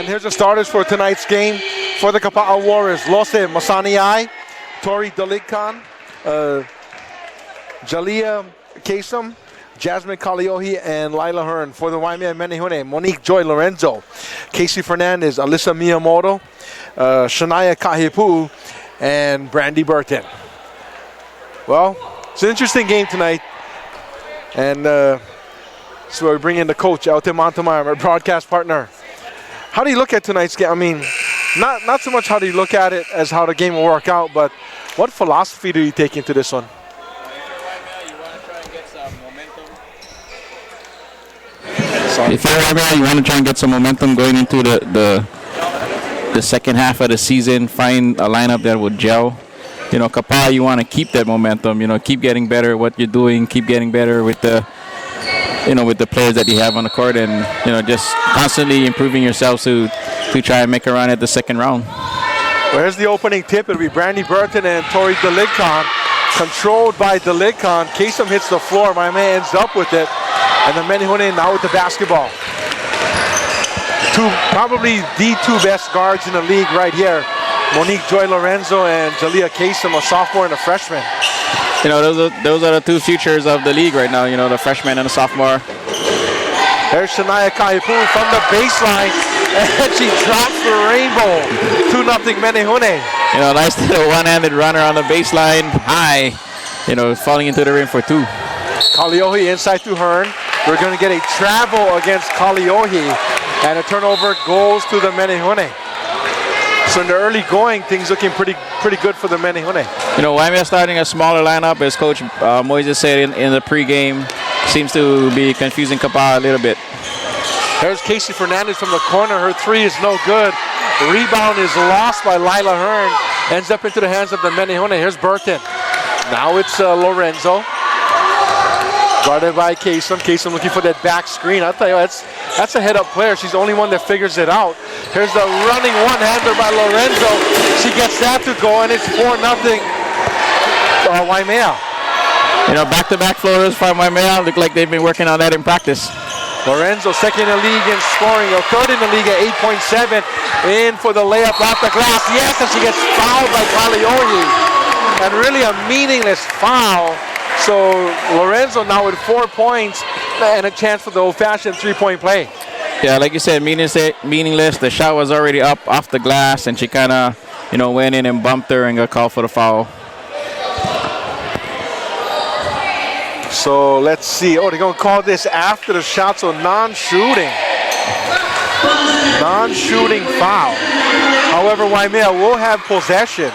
And here's the starters for tonight's game for the Kapa'a Warriors. Lose Masaniai, Tori Daligkan, Jalea Kasem, Jasmine Kaliohi, and Lila Hearn. For the Waimea Menehune, Monique Joy Lorenzo, Casey Fernandez, Alyssa Miyamoto, Shania Kahipu, and Brandy Burton. Well, it's an interesting game tonight. And so we bring in the coach, Elte Montemayor, our broadcast partner. How do you look at tonight's game? I mean, not so much how do you look at it as how the game will work out, but what philosophy do you take into this one? If you're Waimea, you want to try and get some momentum going into the second half of the season, find a lineup that would gel. You know, Kapa'a, you want to keep that momentum, you know, keep getting better at what you're doing, keep getting better with the, you know, with the players that you have on the court, and, you know, just constantly improving yourself to try and make a run at the second round. Well, here's the opening tip. It'll be Brandy Burton and Tori Daligkan. Controlled by Daligkan. Kasem hits the floor. Waimea ends up with it. And the Menehune now with the basketball. Probably the two best guards in the league right here. Monique Joy Lorenzo and Jalea Kasem, a sophomore and a freshman. You know, those are the two futures of the league right now, you know, the freshman and the sophomore. There's Shania Kahipu from the baseline, and she drops the rainbow. 2-0 Menehune. You know, nice little one-handed runner on the baseline, high, you know, falling into the rim for two. Kaliohi inside to Hearn. We're going to get a travel against Kaliohi, and a turnover goes to the Menehune. So in the early going, things looking pretty good for the Menehune. You know, Waimea starting a smaller lineup, as Coach Moises said in the pregame, seems to be confusing Kapa'a a little bit. There's Casey Fernandez from the corner. Her three is no good. The rebound is lost by Lila Hearn. Ends up into the hands of the Menehune. Here's Burton. Now it's Lorenzo. Guarded by Kasem. Kasem looking for that back screen. I'll tell you, that's a head-up player. She's the only one that figures it out. Here's the running one-hander by Lorenzo. She gets that to go, and it's 4-0 Waimea. You know, back-to-back floaters from Waimea. Look like they've been working on that in practice. Lorenzo, second in the league in scoring, third in the league at 8.7. In for the layup off the glass. Yes, and she gets fouled by Kaliohi. And really a meaningless foul. So Lorenzo now with 4 points and a chance for the old-fashioned three-point play. Yeah, like you said, meaningless. The shot was already up off the glass, and she kind of, you know, went in and bumped her and got called for the foul. So let's see. Oh, they're going to call this after the shot, so non-shooting. Non-shooting foul. However, Waimea will have possession.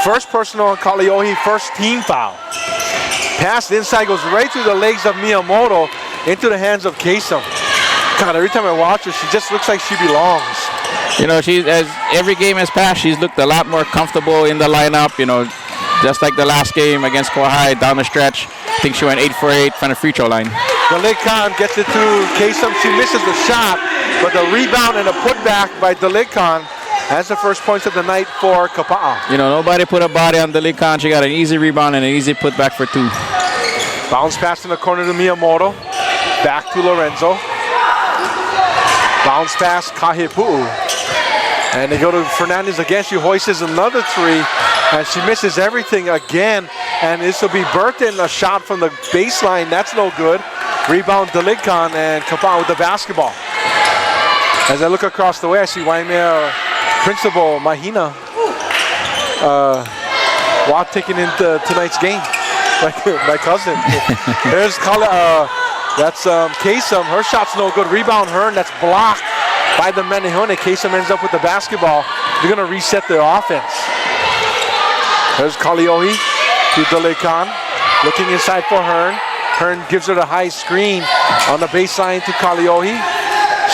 First personal on Kaliohi, first team foul. Pass inside goes right through the legs of Miyamoto into the hands of Kasem. God, every time I watch her, she just looks like she belongs. You know, as every game has passed, she's looked a lot more comfortable in the lineup. You know, just like the last game against Kauai down the stretch. I think she went 8 for 8 from the free throw line. Daligkan gets it to Kasem. She misses the shot, but the rebound and a putback by Daligkan. That's the first points of the night for Kapa'a. You know, nobody put a body on Daligkan. She got an easy rebound and an easy putback for two. Bounce pass in the corner to Miyamoto. Back to Lorenzo. Bounce pass, Kahipu'u. And they go to Fernandez again. She hoists another three, and she misses everything again. And this will be Burton, a shot from the baseline. That's no good. Rebound Daligkan, and Kapa'a with the basketball. As I look across the way, I see Waimea Principal Mahina taking into tonight's game. My cousin. There's that's Kasem. Her shot's no good. Rebound Hearn. That's blocked by the Menehune. Kasem ends up with the basketball. They're going to reset the offense. There's Kaliohi to Daligkan. Looking inside for Hearn. Hearn gives her the high screen on the baseline to Kaliohi.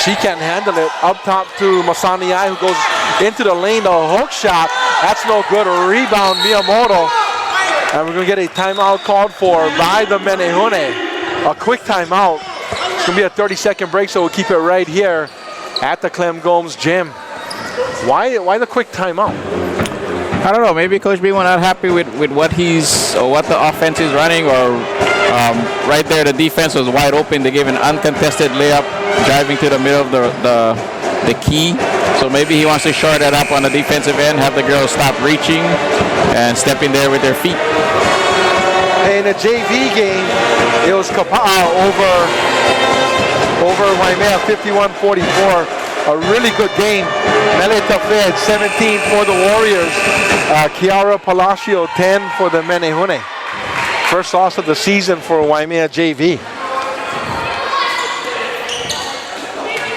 She can't handle it. Up top to Masaniai, who goes into the lane. The hook shot. That's no good. A rebound, Miyamoto. And we're going to get a timeout called for by the Menehune. A quick timeout. It's going to be a 30-second break, so we'll keep it right here at the Clem Gomes gym. Why the quick timeout? I don't know. Maybe Coach B was not happy with what what the offense is running, or right there the defense was wide open. They gave an uncontested layup, driving to the middle of the key. So maybe he wants to shore that up on the defensive end, have the girls stop reaching and step in there with their feet. In a JV game, it was Kapas over Waimea, 51-44. A really good game. Melita Fed, 17 for the Warriors. Kiara Palacio, 10 for the Menehune. First loss of the season for Waimea JV.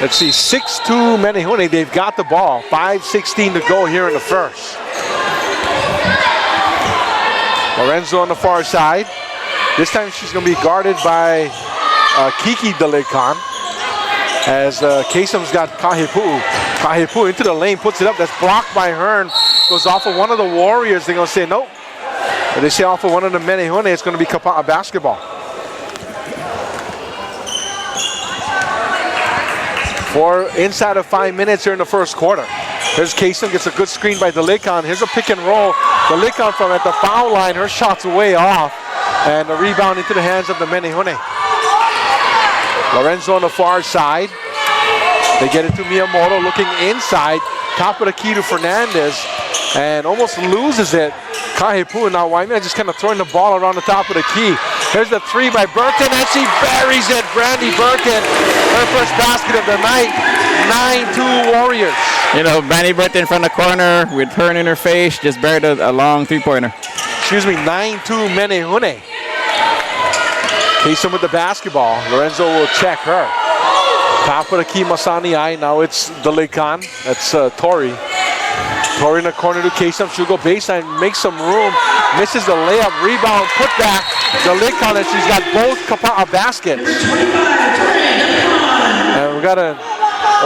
Let's see, 6-2 Menehune. They've got the ball. 5:16 to go here in the first. Lorenzo on the far side. This time she's going to be guarded by Kiki Delekan. As Kasem's got Kahipu. Kahipu into the lane, puts it up. That's blocked by Hearn. Goes off of one of the Warriors. They're going to say nope. But they say off of one of the Menehune, it's going to be Kapa'a basketball. Inside of 5 minutes here in the first quarter. Here's Kasem, gets a good screen by Delekan. Here's a pick and roll. Delekan from at the foul line. Her shot's way off. And the rebound into the hands of the Menehune. Lorenzo on the far side. They get it to Miyamoto looking inside. Top of the key to Fernandez. And almost loses it. Kahipu, now Waimea just kind of throwing the ball around the top of the key. Here's the three by Burton, and she buries it. Brandy Burton, her first basket of the night. 9-2 Warriors. You know, Brandy Burton from the corner with Hearn in her face, just buried a long three-pointer. Excuse me, 9-2 Menehune. Kasem with the basketball. Lorenzo will check her. Top of the key, Masani Ai. Now it's Delekan. That's Tori. Tori in the corner to Kasem. She'll go baseline, make some room. Misses the layup, rebound, put back. Delekan, and she's got both Kapa'a baskets. And we got an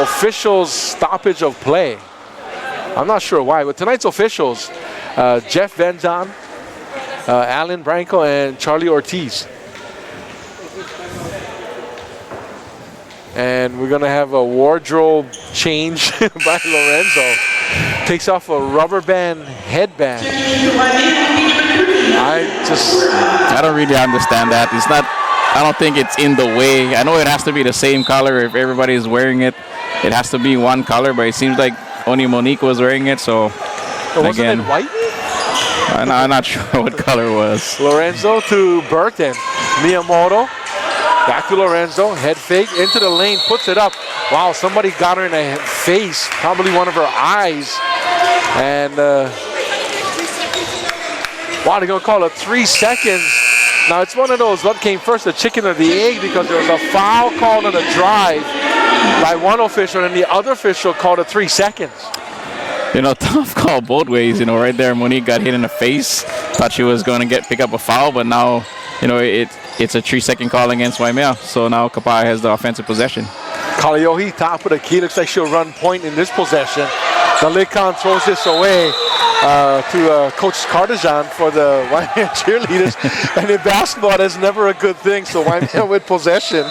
officials stoppage of play. I'm not sure why, but tonight's officials, Jeff Van Zan, Alan Branco, and Charlie Ortiz. And we're gonna have a wardrobe change by Lorenzo. Takes off a rubber band headband. I don't really understand that. It's not, I don't think it's in the way. I know it has to be the same color if everybody is wearing it. It has to be one color, but it seems like only Monique was wearing it, so wasn't it white? I'm not sure what color it was. Lorenzo to Burton. Miyamoto. Back to Lorenzo, head fake, into the lane, puts it up. Wow, somebody got her in the face, probably one of her eyes. And, wow, they're going to call it 3 seconds. Now, it's one of those, what came first, the chicken or the egg, because there was a foul called on a drive by one official, and the other official called it 3 seconds. You know, tough call both ways, you know, right there. Monique got hit in the face, thought she was going to pick up a foul, but now, you know, it's a 3-second call against Waimea, so now Kapa'a has the offensive possession. Kaliohi, top of the key, looks like she'll run point in this possession. Delekan throws this away to Coach Cardigan for the Waimea cheerleaders. And in basketball, that's never a good thing, so Waimea with possession.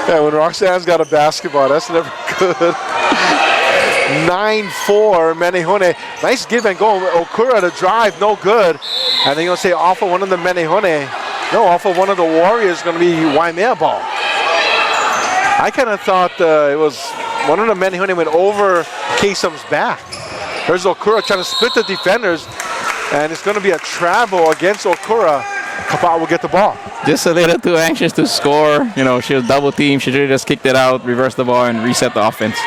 Yeah, when Roxanne's got a basketball, that's never good. 9-4 Menehune. Nice give and go. Okura to drive, no good. And they're going to say off of one of the Menehune. No, off of one of the Warriors, going to be Waimea ball. I kind of thought it was one of the Menehune went over Kasem's back. There's Okura trying to split the defenders. And it's going to be a travel against Okura. Kapa'a will get the ball. Just a little too anxious to score. You know, she was double teamed. She should have just kicked it out, reversed the ball, and reset the offense.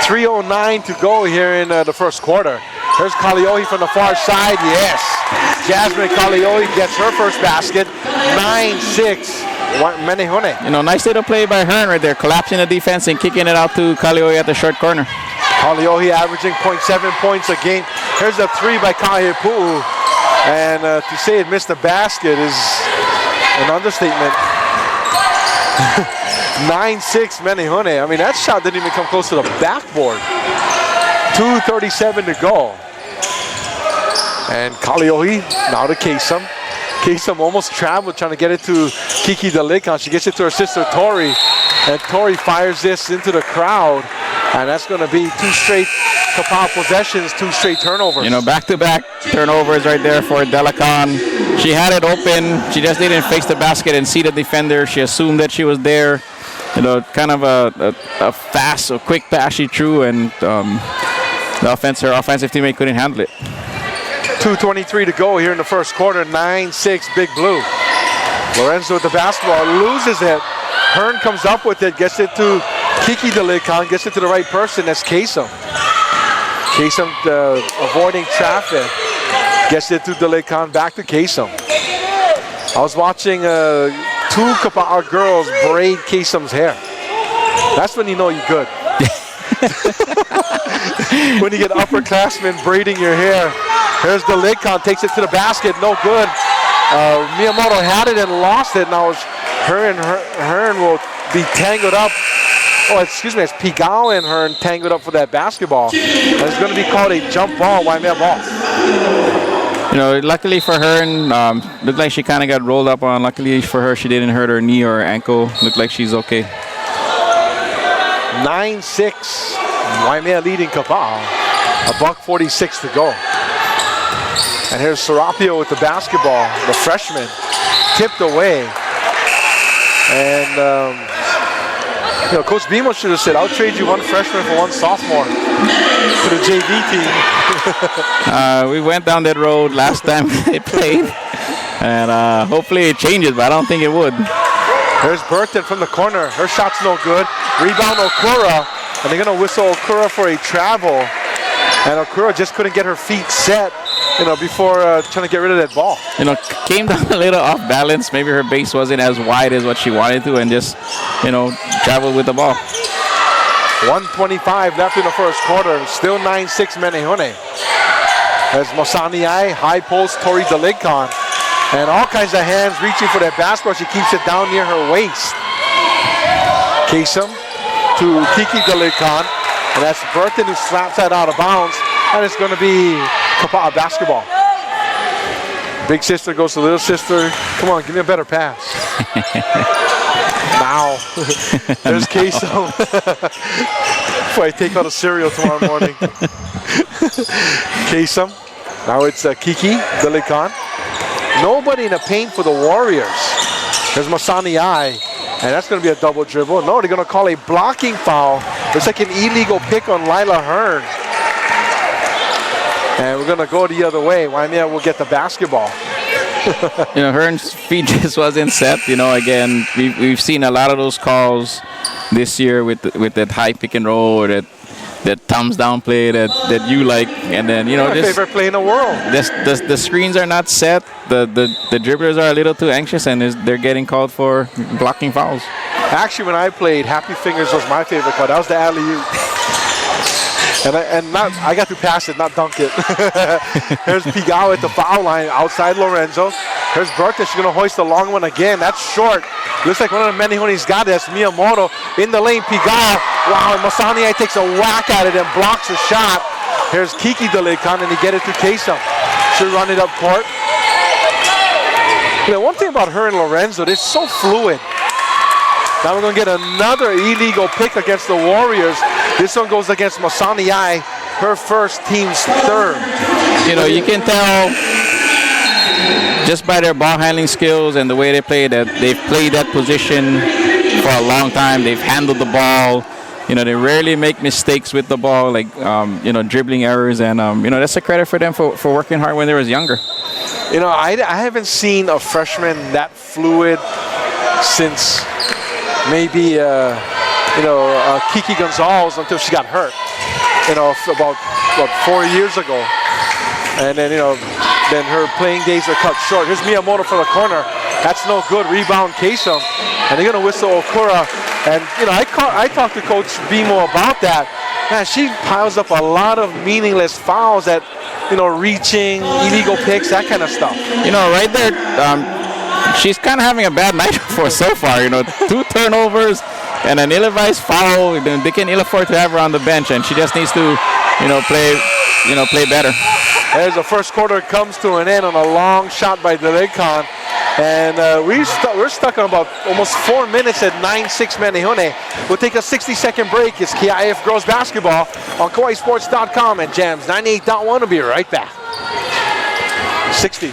3:09 to go here in the first quarter. There's Kaliohi from the far side. Yes. Jasmine Kaliohi gets her first basket. 9-6. Menehune. You know, nice little play by Hearn right there, collapsing the defense and kicking it out to Kaliohi at the short corner. Kaliohi averaging 0.7 points a game. Here's a three by Kahipu'u. And to say it missed the basket is an understatement. 9-6 Menehune. I mean, that shot didn't even come close to the backboard. 2:37 to go. And Kaliohi now to Kasem. Kasem almost traveled trying to get it to Kiki Delekan. She gets it to her sister Tori. And Tori fires this into the crowd. And that's going to be 2 straight Kapas possessions, 2 straight turnovers. Back-to-back turnovers right there for Delicon. She had it open. She just didn't face the basket and see the defender. She assumed that she was there. Kind of a fast, a quick pass she threw, and her offensive teammate couldn't handle it. 2:23 to go here in the first quarter. 9-6 Big Blue. Lorenzo with the basketball, loses it. Hearn comes up with it, gets it to Kiki Delicon, gets it to the right person. That's Kasem. Kasem avoiding traffic, gets it to Delicon, back to Kasem. I was watching 2 Kapas girls braid Kasem's hair. That's when you know you're good. When you get upperclassmen braiding your hair. Here's Delicon, takes it to the basket, no good. Miyamoto had it and lost it. Now Hearn will be tangled up. Oh, excuse me, it's Pigao and Hearn tangled up for that basketball. And it's going to be called a jump ball, Waimea ball. Luckily for Hearn, looked like she kind of got rolled up on. Luckily for her, she didn't hurt her knee or her ankle. Looked like she's okay. 9-6, Waimea leading Kapas. $1:46 to go. And here's Serapio with the basketball, the freshman, tipped away. And, Coach Bimo should have said, I'll trade you 1 freshman for 1 sophomore to the JV team. We went down that road last time they played. And hopefully it changes, but I don't think it would. There's Burton from the corner. Her shot's no good. Rebound Okura. And they're going to whistle Okura for a travel. And Okura just couldn't get her feet set, before trying to get rid of that ball. Came down a little off balance. Maybe her base wasn't as wide as what she wanted to, and just, traveled with the ball. 1:25 left in the first quarter. Still 9-6 Menehune. As Mosaniai, high post, Tori Delicon. And all kinds of hands reaching for that basketball. She keeps it down near her waist. Kasem to Kiki Delicon. And that's Burton who slaps that out of bounds. And it's going to be Kapas basketball. Big sister goes to little sister. Come on, give me a better pass. Now, there's Kasem. Before I take out a cereal tomorrow morning. Kasem. Now it's Kiki Delicon. Nobody in the paint for the Warriors. There's Masani-ai. And that's going to be a double dribble. No, they're going to call a blocking foul. It's like an illegal pick on Lila Hearn. And we're going to go the other way. Waimea will get the basketball. Hearn's feet just wasn't set. Again, we've seen a lot of those calls this year with that high pick and roll or that thumbs down play that you like. And then, my favorite play in the world. The screens are not set. The dribblers are a little too anxious, and they're getting called for blocking fouls. Actually, when I played, Happy Fingers was my favorite call. That was the alley-oop. I got to pass it, not dunk it. Here's Pigao at the foul line, outside Lorenzo. Here's Burton, she's going to hoist the long one again. That's short. Looks like one of the many when he's got it. That's Miyamoto in the lane. Pigao, wow, and Masani takes a whack at it and blocks the shot. Here's Kiki Delicon, and he get it to Kasem. Should run it up court. One thing about her and Lorenzo, they're so fluid. Now we're going to get another illegal pick against the Warriors. This one goes against Masani-ai, her first, team's third. You can tell just by their ball handling skills and the way they play that they've played that position for a long time. They've handled the ball. They rarely make mistakes with the ball, like, dribbling errors. And, that's a credit for them for working hard when they was younger. I haven't seen a freshman that fluid since maybe, Kiki Gonzalez until she got hurt, about 4 years ago. And then, then her playing days are cut short. Here's Miyamoto for the corner. That's no good. Rebound Kasem. And they're going to whistle Okura. And, I talked to Coach Bimo about that. Man, she piles up a lot of meaningless fouls that, reaching, illegal picks, that kind of stuff. Right there, she's kind of having a bad night for so far. 2 turnovers and an ill-advised foul. They can ill afford to have her on the bench, and she just needs to, play better. As the first quarter comes to an end on a long shot by Delicon. And we're stuck on about almost 4 minutes at 9-6 Menehune. We'll take a 60-second break. It's KIF Girls Basketball on KauaiSports.com and Jams 98.1. We'll be right back. 60.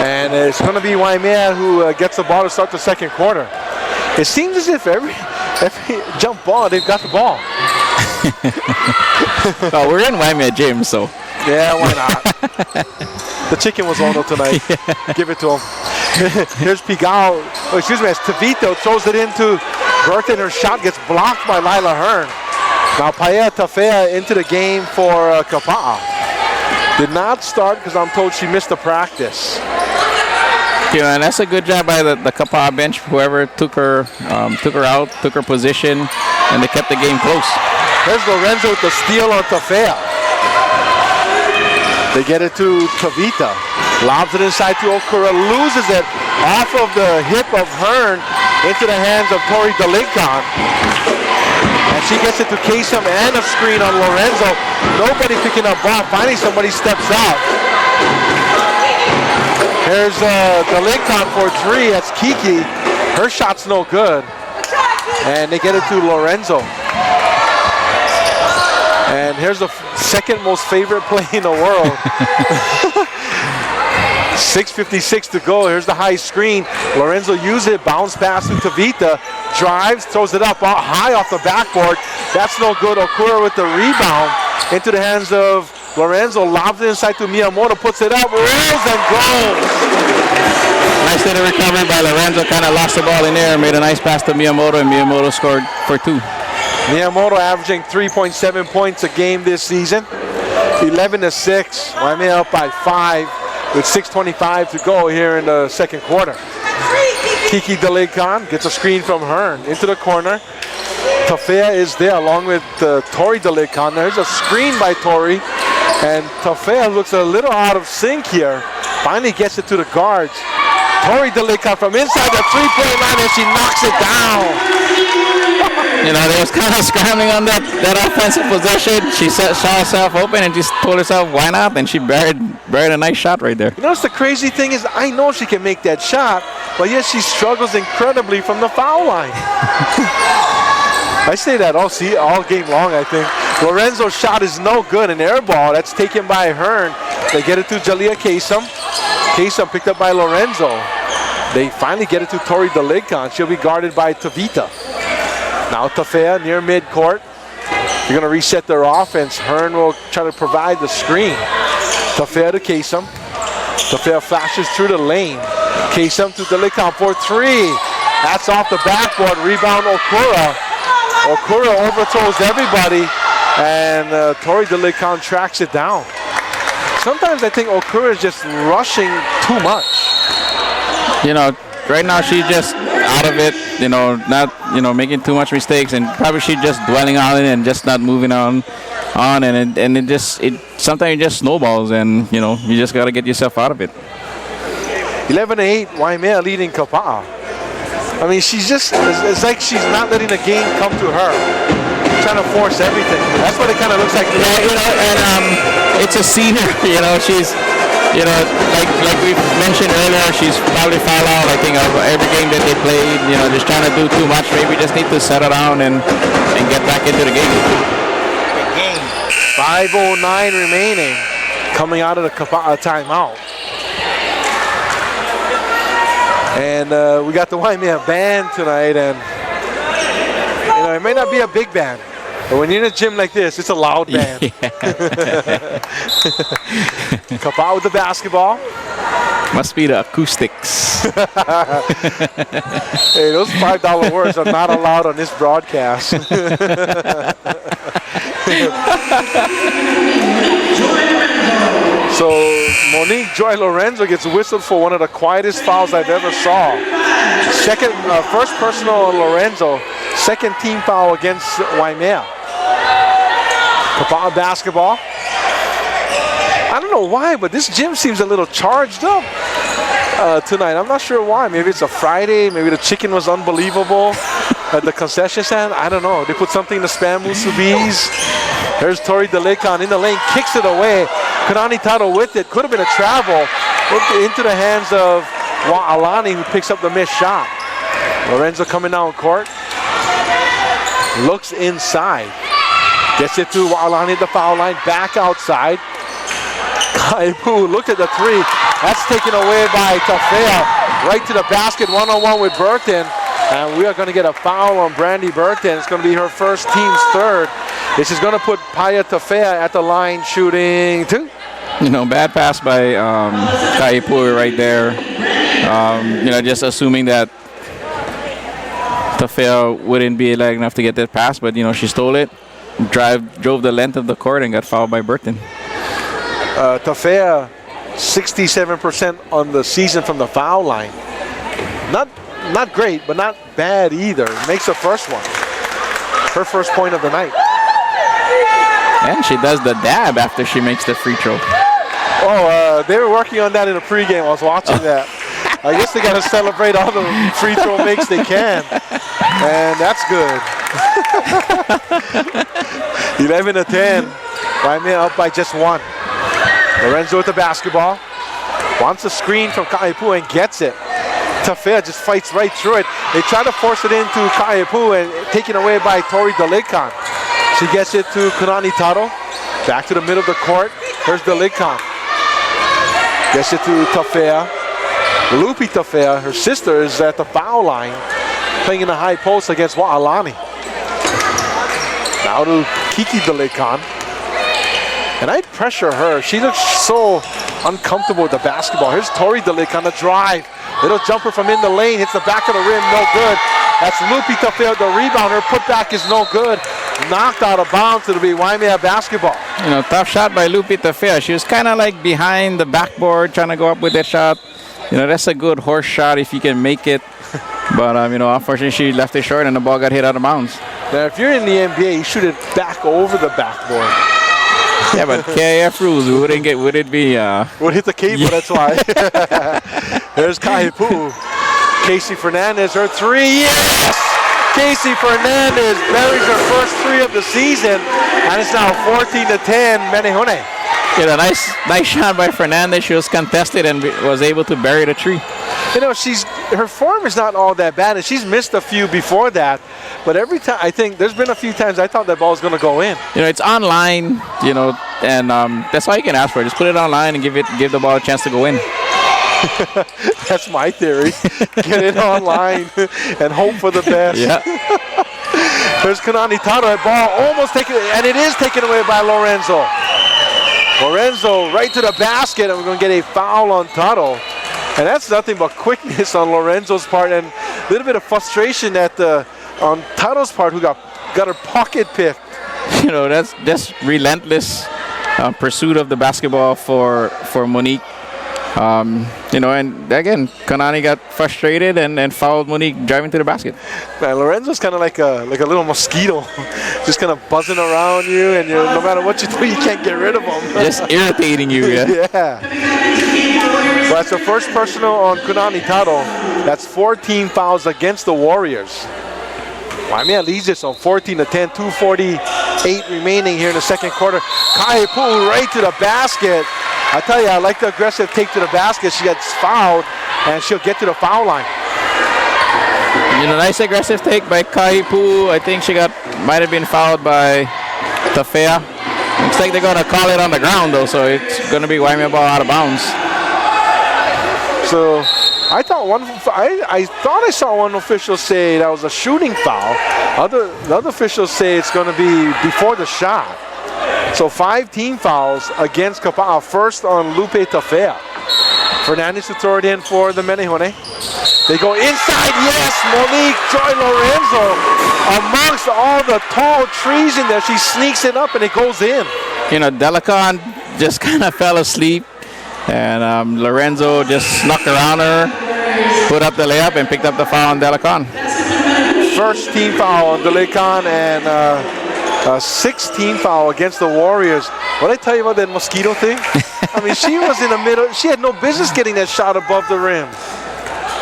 And it's going to be Waimea who gets the ball to start the second quarter. It seems as if every jump ball, they've got the ball. Well, we're in Waimea, James, so. Yeah, why not? The chicken was on tonight. Yeah. Give it to him. Here's Pigao. Oh, excuse me, as Tavito throws it into Bertha, and her shot gets blocked by Lila Hearn. Now Paea Tafea into the game for Kapa'a. Did not start because I'm told she missed the practice. Yeah, and that's a good job by the Kapa'a bench. Whoever took her out, took her position, and they kept the game close. There's Lorenzo with the steal on Tafea. They get it to Tavita. Lobs it inside to Okura, loses it off of the hip of Hearn into the hands of Tori DeLincon. And she gets it to Kasem and a screen on Lorenzo. Nobody picking up ball. Finally somebody steps out. Here's DeLincon for three. That's Kiki. Her shot's no good. And they get it to Lorenzo. And here's the second most favorite play in the world. 6:56 to go. Here's the high screen. Lorenzo uses it. Bounce pass to Tavita. Drives, throws it up high off the backboard. That's no good. Okura with the rebound into the hands of Lorenzo. Lobs it inside to Miyamoto. Puts it up. Rolls and goes. Nice little recovery by Lorenzo. Kind of lost the ball in there. Made a nice pass to Miyamoto, and Miyamoto scored for two. Miyamoto averaging 3.7 points a game this season. 11-6. Waimea up by 5 with 6:25 to go here in the second quarter. Kiki DeLincon gets a screen from Hearn into the corner. Tafea is there along with Tori DeLincon. There's a screen by Tori, and Tafea looks a little out of sync here. Finally gets it to the guards. Tori DeLincon from inside the three-point line, and she knocks it down. You know, they was kind of scrambling on that offensive possession. She saw herself open and just told herself, why not? And she buried a nice shot right there. You know, the crazy thing is, I know she can make that shot, but yet she struggles incredibly from the foul line. I say that all game long, I think. Lorenzo's shot is no good, an air ball. That's taken by Hearn. They get it to Jalea Kasem. Kasem picked up by Lorenzo. They finally get it to Tori DeLincon. She'll be guarded by Tavita. Now Tafea near midcourt. They're going to reset their offense. Hearn will try to provide the screen. Tafea to Kasem. Tafea flashes through the lane. Kasem to DeLincon for three. That's off the backboard. Rebound Okura. Okura overthrows everybody, and Tori DeLincon tracks it down. Sometimes I think Okura is just rushing too much. You know, right now she's just out of it, you know, not, you know, making too much mistakes, and probably she's just dwelling on it and just not moving on, and it sometimes it just snowballs, and you know, you just got to get yourself out of it. 11-8, Waimea leading Kapa'a. I mean, she's just, it's like she's not letting the game come to her. Trying to force everything. That's what it kind of looks like. Yeah, you know, and it's a senior, you know, she's You know, like we mentioned earlier, she's probably fouled out. I think of every game that they played. You know, just trying to do too much. Maybe just need to settle down and get back into the game. 5:09 remaining, coming out of the timeout. And we got the Waimea band tonight, and you know, it may not be a big band, but when you're in a gym like this, it's a loud band. Kapas with the basketball. Must be the acoustics. Hey, those $5 words are not allowed on this broadcast. So Monique Joy Lorenzo gets whistled for one of the quietest fouls I've ever saw. First personal on Lorenzo, second team foul against Waimea. Kapas basketball. I don't know why, but this gym seems a little charged up tonight. I'm not sure why. Maybe it's a Friday. Maybe the chicken was unbelievable at the concession stand. I don't know. They put something in the spam musubis. There's Tori Delekan in the lane, kicks it away. Kanani Taro with it. Could have been a travel. Into the hands of Alani, who picks up the missed shot. Lorenzo coming down court. Looks inside. Gets it to Alani at the foul line. Back outside. Kaipu looked at the three. That's taken away by Tafea. Right to the basket, one-on-one with Burton. And we are going to get a foul on Brandy Burton. It's going to be her first, team's third. This is going to put Paya Tafea at the line shooting two. You know, bad pass by Kaipu right there. You know, just assuming that Tafea wouldn't be lag enough to get that pass, but, you know, she stole it, drove the length of the court and got fouled by Burton. Tafea, 67% on the season from the foul line. Not great, but not bad either. Makes the first one. Her first point of the night. And she does the dab after she makes the free throw. Oh, they were working on that in the pregame. I was watching that. I guess they got to celebrate all the free throw makes they can. And that's good. 11-10. Waimea up by just one. Lorenzo with the basketball. Wants a screen from Kaipu and gets it. Tafea just fights right through it. They try to force it into Kaipu and taken away by Tori Delekan. She gets it to Kanani Taro. Back to the middle of the court. Here's Delekan. Gets it to Tafea. Lupi Tafea, her sister, is at the foul line, playing in the high post against Wa'alani. Now to Kiki Delekan. And I'd pressure her. She looks so uncomfortable with the basketball. Here's Tori Delekan, the drive. Little jumper from in the lane, hits the back of the rim, no good. That's Lupi Tafea, the rebound. Her putback is no good. Knocked out of bounds. It'll be Waimea basketball. You know, tough shot by Lupi Tafea. She was kind of like behind the backboard trying to go up with that shot. You know, that's a good horse shot if you can make it. But, you know, unfortunately, she left it short and the ball got hit out of bounds. Now, if you're in the NBA, you shoot it back over the backboard. Yeah, but KIF rules, would it be... Would hit the cable, that's why. There's Kaipu. Casey Fernandez, her three. Yes! Casey Fernandez buries her first three of the season, and it's now 14-10, Menehune. Yeah, nice shot by Fernandez. She was contested and was able to bury the tree. You know, her form is not all that bad, and she's missed a few before that. But every time, I think there's been a few times I thought that ball was going to go in. You know, it's online, you know, and that's all you can ask for. Just put it online and give the ball a chance to go in. That's my theory. Get it online and hope for the best. Yeah. There's Kanani Taro, that ball almost taken, and it is taken away by Lorenzo. Lorenzo right to the basket, and we're going to get a foul on Taro. And that's nothing but quickness on Lorenzo's part, and a little bit of frustration on Taro's part, who got her pocket picked. You know, that's just relentless pursuit of the basketball for Monique. You know, and again, Kanani got frustrated and fouled Monique driving to the basket. Man, Lorenzo's kind of like a little mosquito, just kind of buzzing around you, and no matter what you do, you can't get rid of him. Just irritating you, yeah. Yeah. So that's the first personal on Kanani Taro. That's 14 fouls against the Warriors. Waimea leads this on 14-10, 2:48 remaining here in the second quarter. Kaipu right to the basket. I tell you, I like the aggressive take to the basket. She gets fouled, and she'll get to the foul line. Nice aggressive take by Kahipu. I think she might have been fouled by Tafea. Looks like they're going to call it on the ground, though, so it's going to be Waimea ball out of bounds. So I thought I saw one official say that was a shooting foul. The other officials say it's going to be before the shot. So 5 team fouls against Kapas. First on Lupe Tafea. Fernandez to throw it in for the Menehune. They go inside, yes, Monique Joy Lorenzo. Amongst all the tall trees in there, she sneaks it up and it goes in. Delicon just kind of fell asleep, and Lorenzo just snuck around her, put up the layup, and picked up the foul on Delicon. First team foul on Delicon, and a 16 foul against the Warriors. What did I tell you about that mosquito thing? I mean, she was in the middle. She had no business getting that shot above the rim.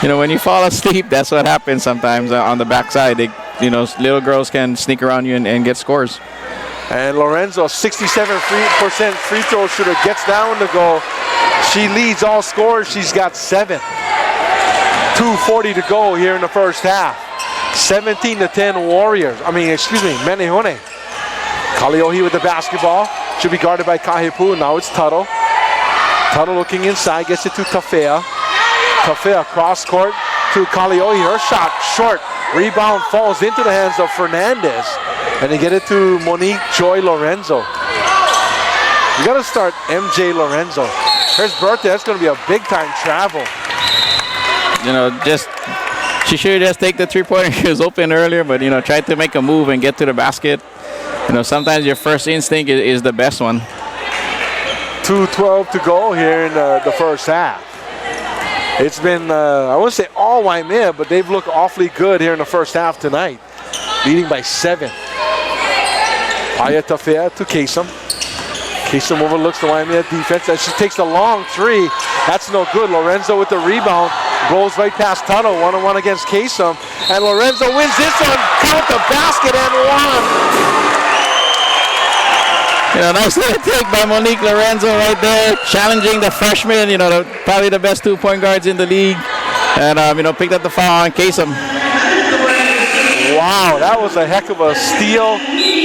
When you fall asleep, that's what happens sometimes on the backside. Little girls can sneak around you and get scores. And Lorenzo, 67% free throw shooter, gets down to go. She leads all scorers. She's got 7. 2:40 to go here in the first half. 17-10 Warriors. Menehune. Kaliohi with the basketball. Should be guarded by Kahipu. Now it's Tuttle. Tuttle looking inside, gets it to Tafea. Tafea cross court to Kaliohi. Her shot short. Rebound falls into the hands of Fernandez. And they get it to Monique Joy Lorenzo. You got to start MJ Lorenzo. Her birthday, that's going to be a big time travel. She should just take the 3-pointer. She was open earlier, but tried to make a move and get to the basket. Sometimes your first instinct is the best one. 2:12 to go here in the first half. It's been, I wouldn't say all Waimea, but they've looked awfully good here in the first half tonight. Leading by 7. Paya Tafea to Kasem. Kasem overlooks the Waimea defense as she takes a long 3. That's no good. Lorenzo with the rebound. Blows right past Tuttle. 1-on-1 against Kasem. And Lorenzo wins this one. Count the basket and 1. Nice little take by Monique Lorenzo right there, challenging the freshman, probably the best 2-point guards in the league. And, picked up the foul on Kasem. Wow, that was a heck of a steal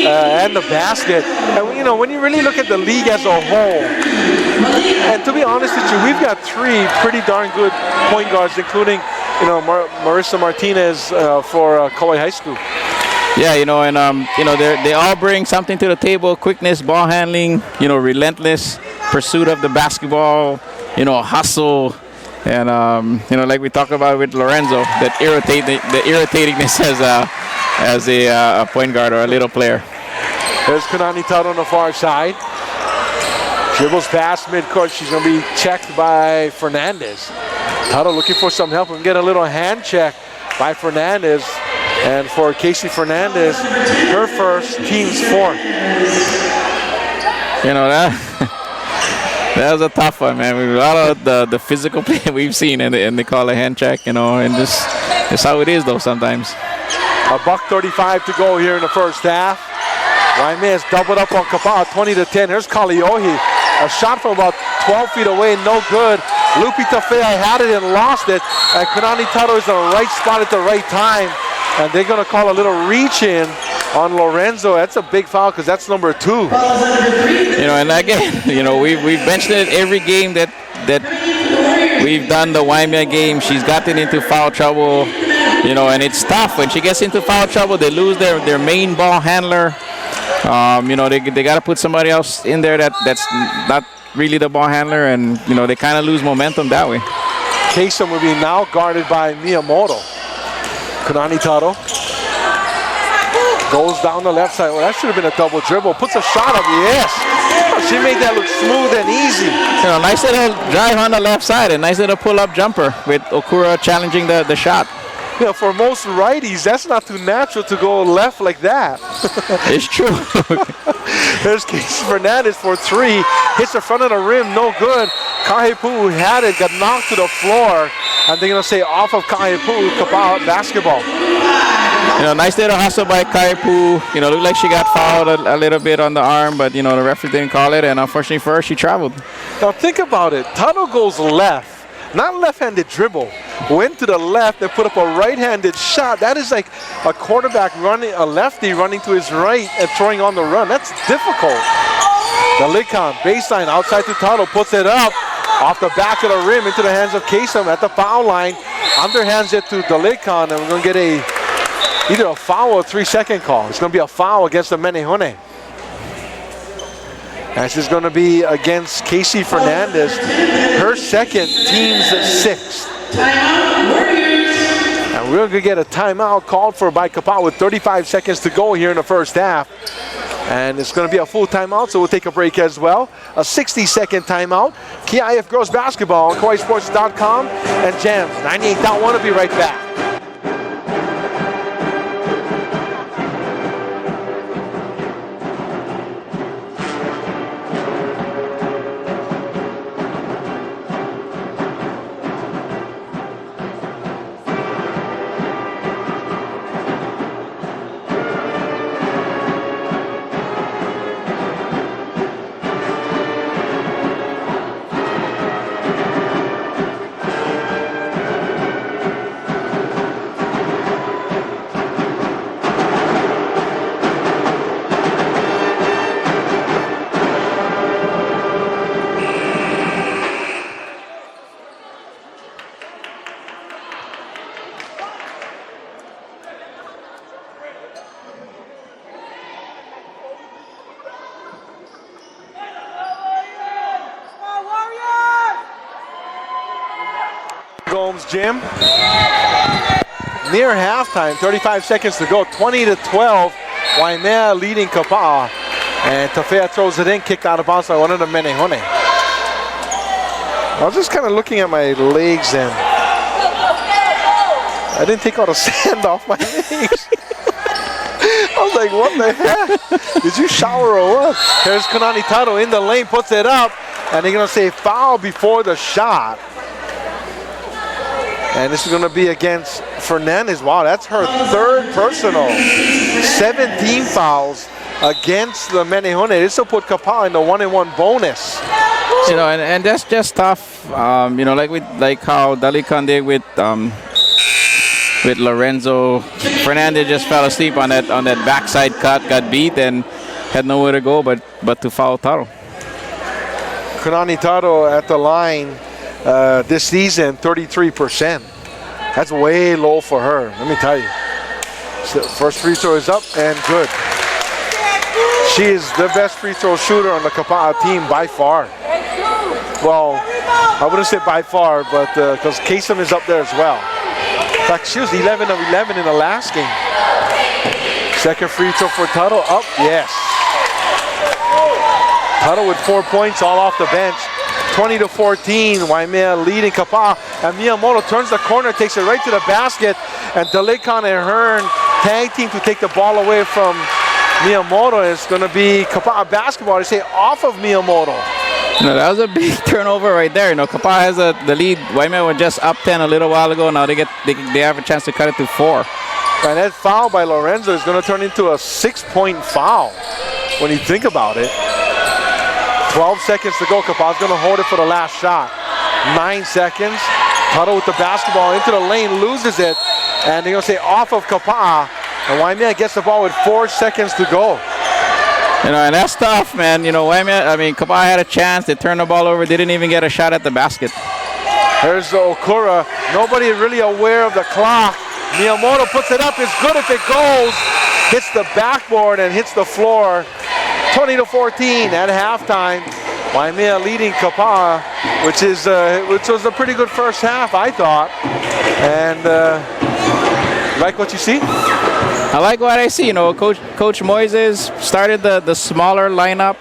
and the basket. And, when you really look at the league as a whole, and to be honest with you, we've got 3 pretty darn good point guards, including, Marissa Martinez for Kauai High School. Yeah, they all bring something to the table: quickness, ball handling, relentless pursuit of the basketball, hustle, and like we talked about with Lorenzo, the irritatingness as a point guard or a little player. There's Kanani Tuttle on the far side. Dribbles past midcourt. She's going to be checked by Fernandez. Tuttle looking for some help and get a little hand check by Fernandez. And for Casey Fernandez, her first, team's 4th. That was a tough one, man. A lot of the physical play we've seen, and they call a hand check, and just it's how it is, though, sometimes. $1:35 to go here in the first half. Waimea's doubled up on Kapas, 20-10. Here's Kaliohi. A shot from about 12 feet away, no good. Lupi Tafea had it and lost it. And Kanani Tuttle is in the right spot at the right time. And they're going to call a little reach in on Lorenzo. That's a big foul because that's number 2. And again, we've mentioned it every game that we've done the Waimea game. She's gotten into foul trouble, and it's tough. When she gets into foul trouble, they lose their main ball handler. They got to put somebody else in there that's not really the ball handler, and, they kind of lose momentum that way. Kasem will be now guarded by Miyamoto. Kanani Tuttle goes down the left side. Well, that should have been a double dribble. Puts a shot up, yes. She made that look smooth and easy. Nice little drive on the left side, a nice little pull-up jumper with Okura challenging the shot. For most righties, that's not too natural to go left like that. It's true. There's Casey Fernandez for 3. Hits the front of the rim, no good. Kahipu, who had it, got knocked to the floor. And they're going to say off of Kahipu, Kapas basketball. Nice little hustle by Kaipu. Looked like she got fouled a little bit on the arm, but the referee didn't call it, and unfortunately for her, she traveled. Now think about it. Taro goes left. Not left-handed dribble. Went to the left and put up a right-handed shot. That is like a quarterback running, a lefty running to his right and throwing on the run. That's difficult. The Licon baseline outside to Taro, puts it up off the back of the rim into the hands of Kasem at the foul line. Underhands it to the Licon, and we're going to get either a foul or a 3-second call. It's going to be a foul against the Menehune. This is going to be against Casey Fernandez, her second, team's sixth. And we're going to get a timeout called for by Kapas with 35 seconds to go here in the first half. And it's going to be a full timeout, so we'll take a break as well. A 60-second timeout. KIF Girls Basketball on KawaiiSports.com and Jams 98.1 will be right back. Jim, near halftime, 35 seconds to go, 20-12, Waimea leading Kapas, and Tafea throws it in, kicked out of bounds by one of the Menehune. I was just kind of looking at my legs, and I didn't take all the sand off my legs. I was like, what the heck? Did you shower or what? There's Kanani Taro in the lane, puts it up, and they're going to say foul before the shot. And this is going to be against Fernandez. Wow, that's her third personal. 17 fouls against the Menehune. This will put Kapas in the 1-and-1 bonus. And that's just tough. Like how Dalikan did with Lorenzo. Fernandez just fell asleep on that backside cut, got beat, and had nowhere to go but to foul Taro. Kanani Taro at the line. This season, 33%. That's way low for her, let me tell you. So first free throw is up and good. She is the best free throw shooter on the Kapas team by far. Well, I wouldn't say by far, but because Kasem is up there as well. In fact, she was 11 of 11 in the last game. Second free throw for Taro, up, yes. Taro with 4 points, all off the bench. 20-14, Waimea leading Kapas, and Miyamoto turns the corner, takes it right to the basket, and Dalikan and Hearn tag team to take the ball away from Miyamoto. It's going to be Kapas basketball. They say off of Miyamoto. That was a big turnover right there. Kapas has the lead. Waimea were just up 10 a little while ago. Now they have a chance to cut it to 4. And that foul by Lorenzo is going to turn into a 6-point foul when you think about it. 12 seconds to go. Kapas going to hold it for the last shot. 9 seconds. Taro with the basketball into the lane, loses it, and they're going to say off of Kapas. And Waimea gets the ball with 4 seconds to go. And that's tough, man. Kapas had a chance. They turned the ball over. They didn't even get a shot at the basket. There's the Okura. Nobody really aware of the clock. Miyamoto puts it up. It's good if it goes. Hits the backboard and hits the floor. 20-14 at halftime. Waimea leading Kapas, which was a pretty good first half, I thought. And like what you see? I like what I see. Coach Moises started the smaller lineup.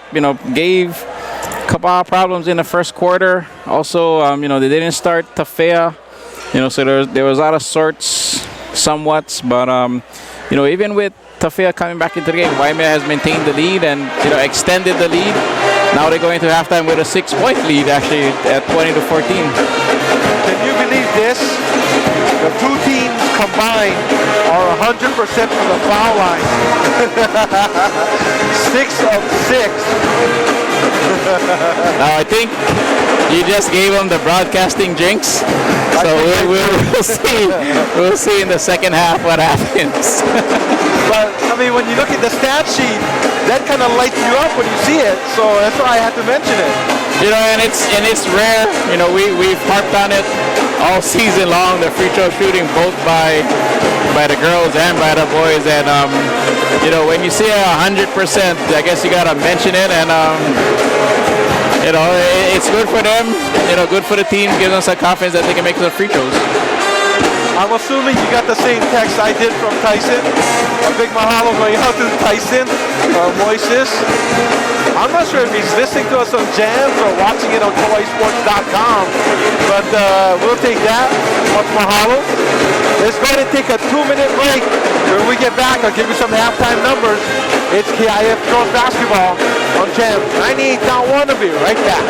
Gave Kapas problems in the first quarter. Also, they didn't start Tafea. So there was out of sorts, somewhat. But even with Tafea coming back into the game, Waimea has maintained the lead and extended the lead. Now they're going to halftime with a 6-point lead, actually, at 20-14. Can you believe this? The two teams combined are 100% from the foul line. 6 of 6. I think you just gave him the broadcasting jinx. So we'll see. We'll see in the second half what happens. But I mean, when you look at the stat sheet, that kind of lights you up when you see it. So that's why I had to mention it. You know, and it's rare. You know, we've harped on it all season long. The free throw shooting both by the girls and by the boys. And you know, when you see 100%, I guess you gotta mention it. And you know, it's good for them. You know, good for the team. Gives them some confidence that they can make some free throws. I'm assuming you got the same text I did from Tyson. A big mahalo going out to Tyson, Moises. I'm not sure if he's listening to us on Jams or watching it on KawaiiSports.com, but we'll take that. Much mahalo. It's going to take a 2-minute break. When we get back, I'll give you some halftime numbers. It's KIF Girls Basketball on Jams 98.1. I'll be right back.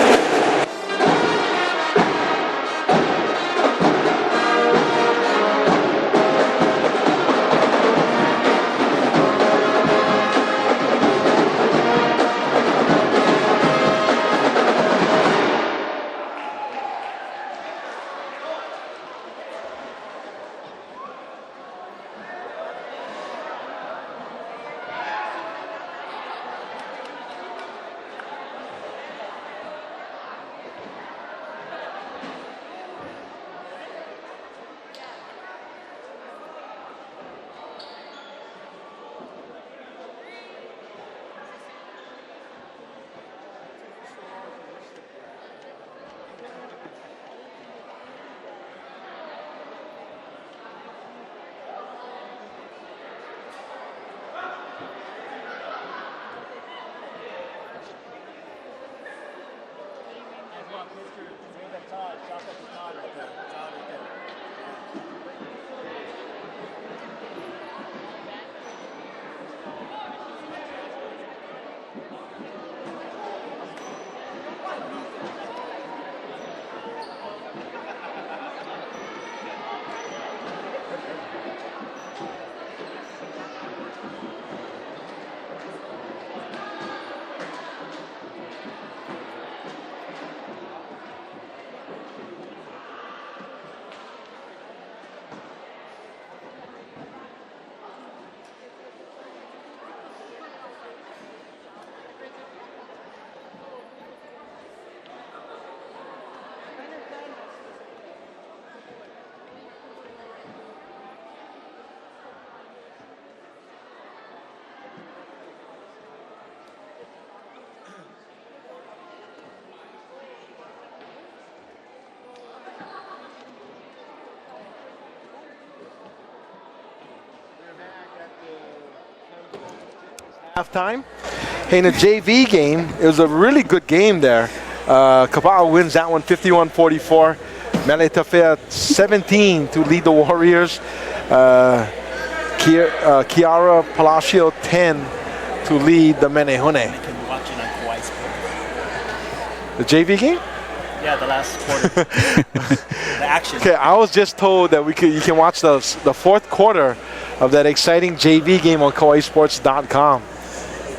Halftime. Hey, in a JV game, it was a really good game there. Kapas wins that one 51-44. Mele Tafea 17 to lead the Warriors. Kiara Palacio 10 to lead the Menehune. The JV game? Yeah, the last quarter. The action. Okay, I was just told that you can watch the fourth quarter of that exciting JV game on KawaiiSports.com.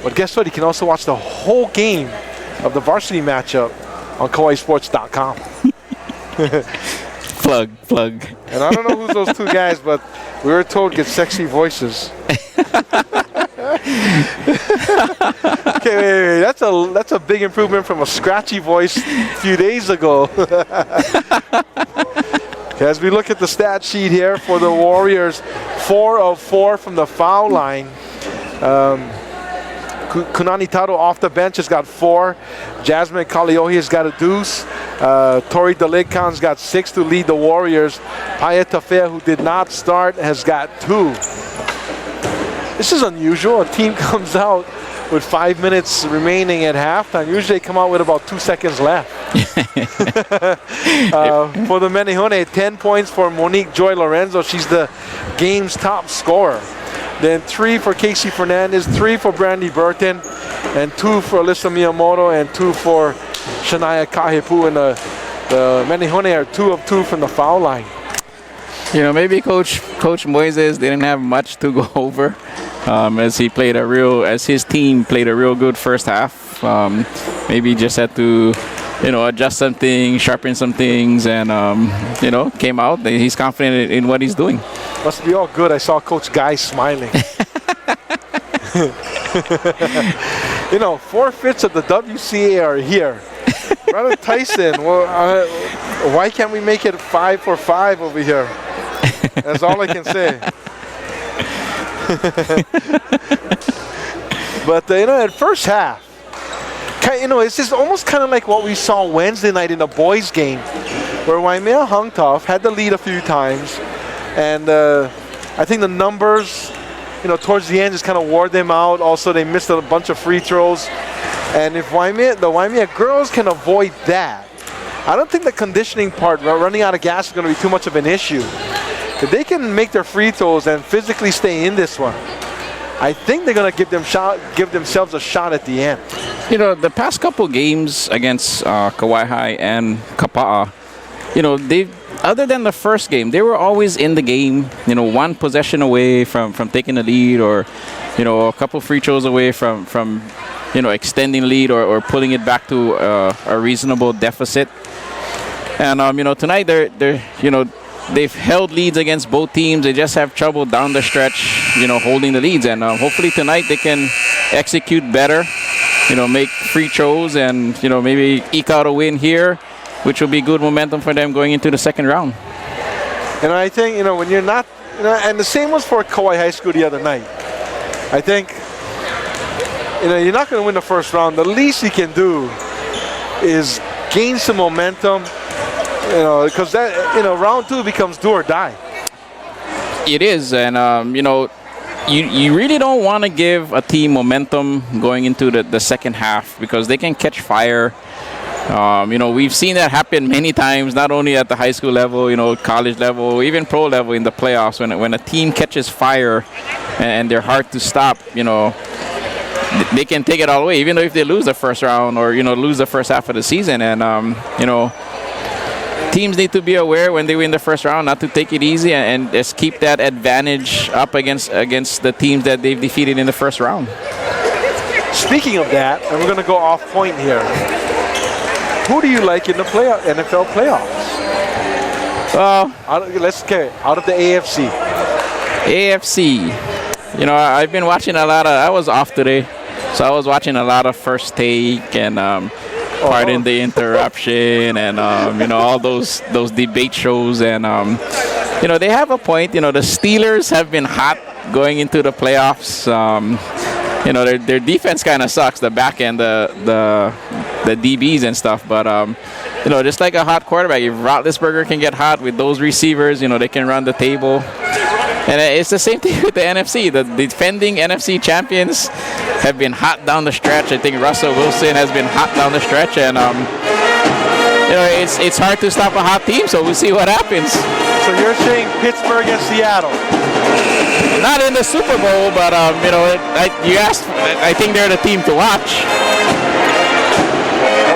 But guess what? You can also watch the whole game of the varsity matchup on KawaiiSports.com. Plug. And I don't know who's those two guys, but we were told get sexy voices. Okay, wait. That's a big improvement from a scratchy voice a few days ago. Okay, as we look at the stat sheet here for the Warriors, 4 of 4 from the foul line. Kunani Taro off the bench has got 4. Jasmine Kaliohi has got a deuce. Tori Delikan's got 6 to lead the Warriors. Paya Tafea, who did not start, has got 2. This is unusual. A team comes out with 5 minutes remaining at halftime. Usually they come out with about 2 seconds left. For the Menehune, 10 points for Monique Joy Lorenzo. She's the game's top scorer. Then 3 for Casey Fernandez, 3 for Brandy Burton, and 2 for Alyssa Miyamoto, and 2 for Shania Kahepu. And the Menehune are 2 of 2 from the foul line. Maybe Coach Moises didn't have much to go over, as his team played a real good first half. Maybe just had to, adjust some things, sharpen some things, and came out. He's confident in what he's doing. Must be all good. I saw Coach Guy smiling. 4/5 of the WCA are here. Brother Tyson, well, why can't we make it 5-for-5 over here? That's all I can say. But at first half, it's just almost kind of like what we saw Wednesday night in the boys' game, where Waimea hung tough, had the lead a few times, and I think the numbers, towards the end just kind of wore them out. Also, they missed a bunch of free throws. And if the Waimea girls can avoid that, I don't think the conditioning part, running out of gas, is going to be too much of an issue. If they can make their free throws and physically stay in this one, I think they're going to give themselves a shot at the end. The past couple games against Kauai High and Kapas, other than the first game, they were always in the game, one possession away from taking the lead, or, a couple free throws away from extending lead or pulling it back to a reasonable deficit. And, tonight they've held leads against both teams. They just have trouble down the stretch, holding the leads. And hopefully tonight they can execute better, make free throws and, maybe eke out a win here, which will be good momentum for them going into the second round. And I think, when you're not, and the same was for Kauai High School the other night. I think, you're not going to win the first round. The least you can do is gain some momentum, because that, round 2 becomes do or die. It is, and, you really don't want to give a team momentum going into the second half, because they can catch fire. We've seen that happen many times, not only at the high school level, college level, even pro level in the playoffs. When a team catches fire and they're hard to stop, they can take it all away, even though if they lose the first round or, lose the first half of the season. And, teams need to be aware when they win the first round not to take it easy and just keep that advantage up against the teams that they've defeated in the first round. Speaking of that, and we're going to go off point here. Who do you like in the NFL playoffs? Let's get out of the AFC. AFC. I've been watching a lot of. I was off today, so I was watching a lot of First Take and Pardon the Interruption and all those debate shows. And they have a point. The Steelers have been hot going into the playoffs. Their defense kind of sucks. The back end, the DBs and stuff, but just like a hot quarterback, if Roethlisberger can get hot with those receivers, they can run the table. And it's the same thing with the NFC. The defending NFC champions have been hot down the stretch. I think Russell Wilson has been hot down the stretch, and it's hard to stop a hot team. So we'll see what happens. So you're saying Pittsburgh and Seattle? Not in the Super Bowl, but you asked. I think they're the team to watch.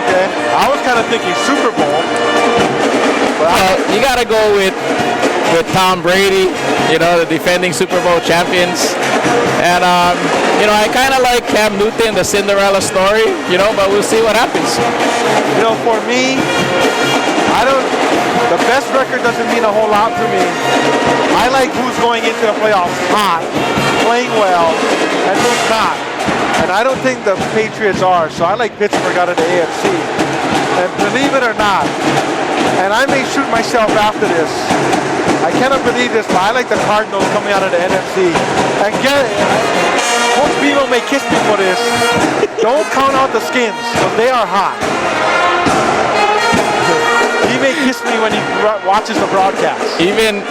Okay, I was kind of thinking Super Bowl. You got to go with Tom Brady, the defending Super Bowl champions. And, I kind of like Cam Newton, the Cinderella story, but we'll see what happens. For me, the best record doesn't mean a whole lot to me. I like who's going into the playoffs hot, playing well, and who's not. And I don't think the Patriots are, so I like Pittsburgh out of the AFC. And believe it or not, and I may shoot myself after this, I cannot believe this, but I like the Cardinals coming out of the NFC. And Coach Bevo may kiss me for this. Don't count out the Skins, because they are hot. He may kiss me when he watches the broadcast. Even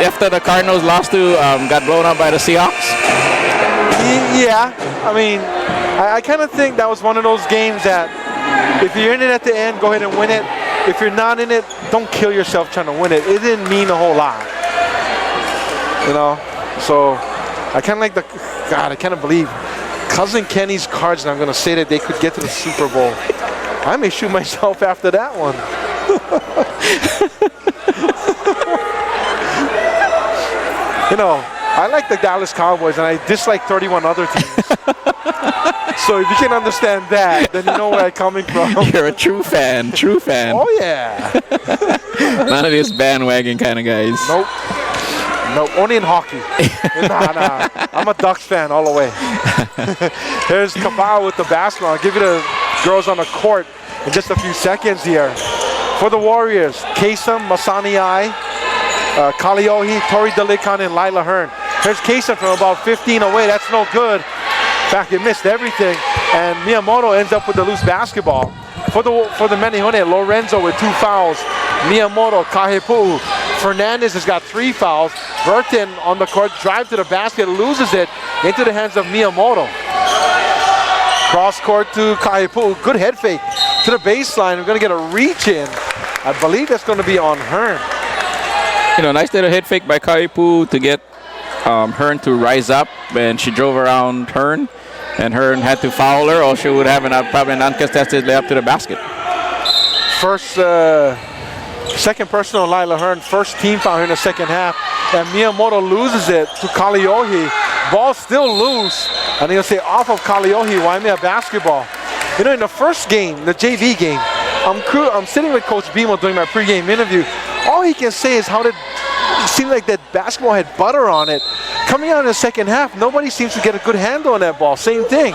after the Cardinals got blown up by the Seahawks? Yeah, I kind of think that was one of those games that if you're in it at the end, go ahead and win it. If you're not in it, don't kill yourself trying to win it. It didn't mean a whole lot. So I kind of like I can't believe Cousin Kenny's Cards, and I'm going to say that they could get to the Super Bowl. I may shoot myself after that one. You know, I like the Dallas Cowboys, and I dislike 31 other teams. So if you can understand that, then you know where I'm coming from. You're a true fan. Oh, yeah. None of this bandwagon kind of guys. Nope. Nope, only in hockey. Nah. I'm a Ducks fan all the way. Here's Kapas with the basketball. I'll give you the girls on the court in just a few seconds here. For the Warriors, Kasem, Masaniai, Kaliohi, Tori Delikan, and Lila Hearn. Here's Kasem from about 15 away. That's no good. In fact, he missed everything. And Miyamoto ends up with the loose basketball. For the Menehune, Lorenzo with 2 fouls. Miyamoto, Kahepu, Fernandez has got 3 fouls. Burton on the court, drive to the basket, loses it into the hands of Miyamoto. Cross court to Kahepu, good head fake to the baseline. We're going to get a reach in. I believe that's going to be on Hearn. You know, nice little head fake by Kahepu to get Hearn to rise up, and she drove around Hearn, and Hearn had to foul her, or she would have probably an uncontested layup to the basket. Second personal Lila Hearn, first team foul here in the second half, and Miyamoto loses it to Kaliohi. Ball still loose, and he'll say off of Kaliohi, Waimea basketball. You know, in the first game, the JV game, I'm sitting with Coach Bimo doing my pregame interview. All he can say is how did it seem like that basketball had butter on it. Coming out in the second half, nobody seems to get a good handle on that ball. Same thing.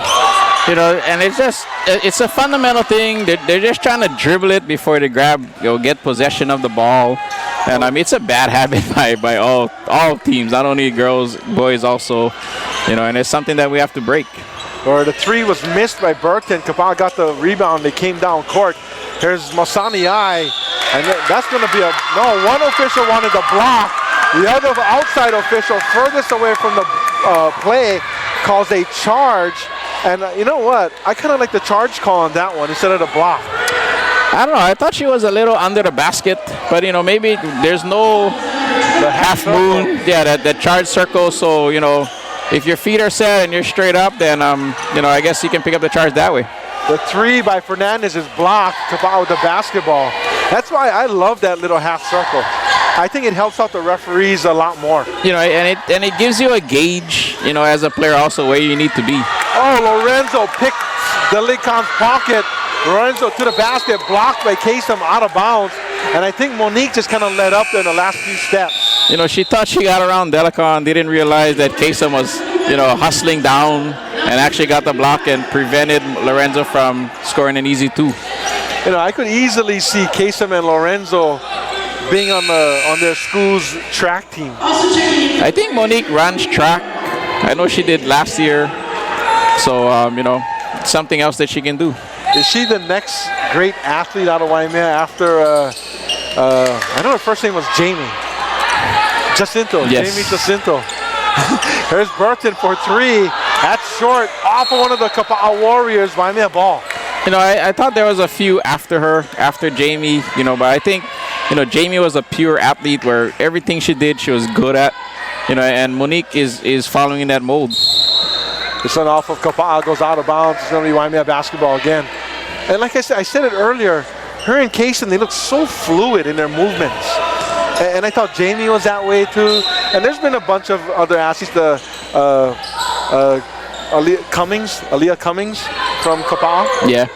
You know, and it's a fundamental thing. They're just trying to dribble it before they get possession of the ball. And I mean, it's a bad habit by all teams, not only girls, boys also. You know, and it's something that we have to break. Or the 3 was missed by Burton. Kapas got the rebound. They came down court. Here's Masaniai. And that's going to be one official wanted the block. The other outside official, furthest away from the play, calls a charge. And you know what? I kind of like the charge call on that one instead of the block. I don't know. I thought she was a little under the basket, but you know, maybe there's no half moon. Yeah, that charge circle. So you know, if your feet are set and you're straight up, then you know, I guess you can pick up the charge that way. The 3 by Fernandez is blocked. Kapas with the basketball. That's why I love that little half circle. I think it helps out the referees a lot more. You know, and it gives you a gauge, you know, as a player also where you need to be. Oh, Lorenzo picked Delikan's pocket. Lorenzo to the basket, blocked by Kasem, out of bounds. And I think Monique just kind of let up there in the last few steps. You know, she thought she got around Delikan, didn't realize that Kasem was, you know, hustling down and actually got the block and prevented Lorenzo from scoring an easy 2. You know, I could easily see Kasem and Lorenzo being on their school's track team. I think Monique runs track. I know she did last year. So, you know, something else that she can do. Is she the next great athlete out of Waimea after, I know her first name was Jamie. Jacinto, yes. Jamie Jacinto. Here's Burton for 3. That's short, off of one of the Kapas Warriors, Waimea ball. You know, I thought there was a few after her, after Jamie, you know, but I think, you know, Jamie was a pure athlete where everything she did, she was good at, you know, and Monique is following in that mold. This one off of Kapas goes out of bounds. It's going to be Waimea basketball again. And like I said it earlier, her and Kasem, they look so fluid in their movements. And I thought Jamie was that way too. And there's been a bunch of other athletes. Aaliyah Cummings from Kapas. Yeah.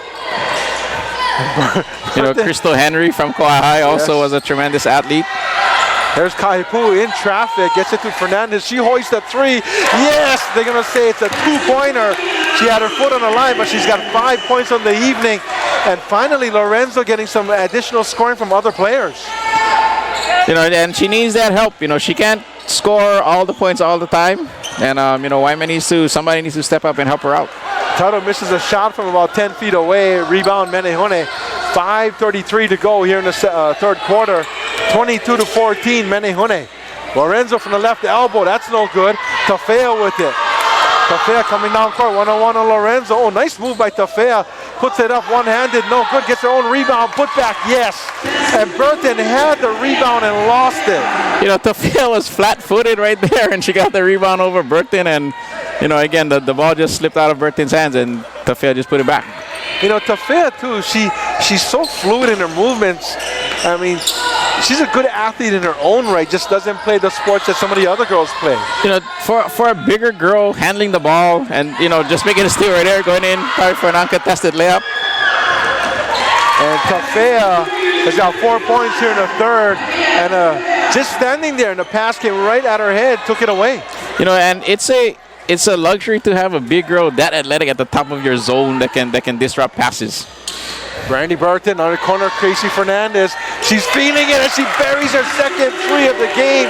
You know, Crystal Henry from Kauai also was a tremendous athlete. There's Kahepu in traffic, gets it to Fernandez. She hoists a 3. Yes, they're going to say it's a 2-pointer. She had her foot on the line, but she's got 5 points on the evening. And finally, Lorenzo getting some additional scoring from other players. You know, and she needs that help. You know, she can't score all the points all the time. And, you know, somebody needs to step up and help her out. Tato misses a shot from about 10 feet away. Rebound, Menehune. 5:33 to go here in the third quarter. 22-14, Menehune. Lorenzo from the left elbow, that's no good. Tafea with it. Tafea coming down court, 1-on-1 on Lorenzo. Oh, nice move by Tafea. Puts it up one-handed, no good. Gets her own rebound, put back, yes. And Burton had the rebound and lost it. You know, Tafea was flat-footed right there, and she got the rebound over Burton. And, you know, again, the ball just slipped out of Burton's hands, and Tafea just put it back. You know, Tafea, too, she's so fluid in her movements. I mean, she's a good athlete in her own right, just doesn't play the sports that some of the other girls play. You know, for a bigger girl handling the ball and, you know, just making a steal right there, going in probably for an uncontested layup. And Tafea has got 4 points here in the third, and just standing there, and the pass came right at her head, took it away. You know, and it's a luxury to have a big girl that athletic at the top of your zone that can disrupt passes. Brandy Burton on the corner, Casey Fernandez. She's feeling it, and she buries her second three of the game.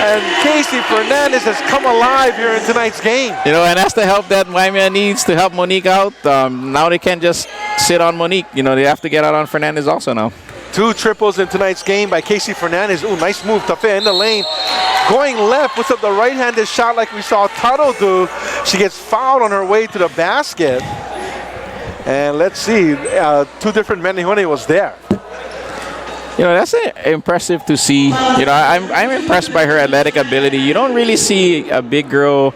And Casey Fernandez has come alive here in tonight's game. You know, and that's the help that Waimea needs to help Monique out. Now they can't just sit on Monique. You know, they have to get out on Fernandez also now. 2 triples in tonight's game by Casey Fernandez. Ooh, nice move. Tafea in the lane. Going left, puts up the right-handed shot like we saw Tuttle do. She gets fouled on her way to the basket. And let's see, 2 different Menihune was there. You know, that's impressive to see. You know, I'm impressed by her athletic ability. You don't really see a big girl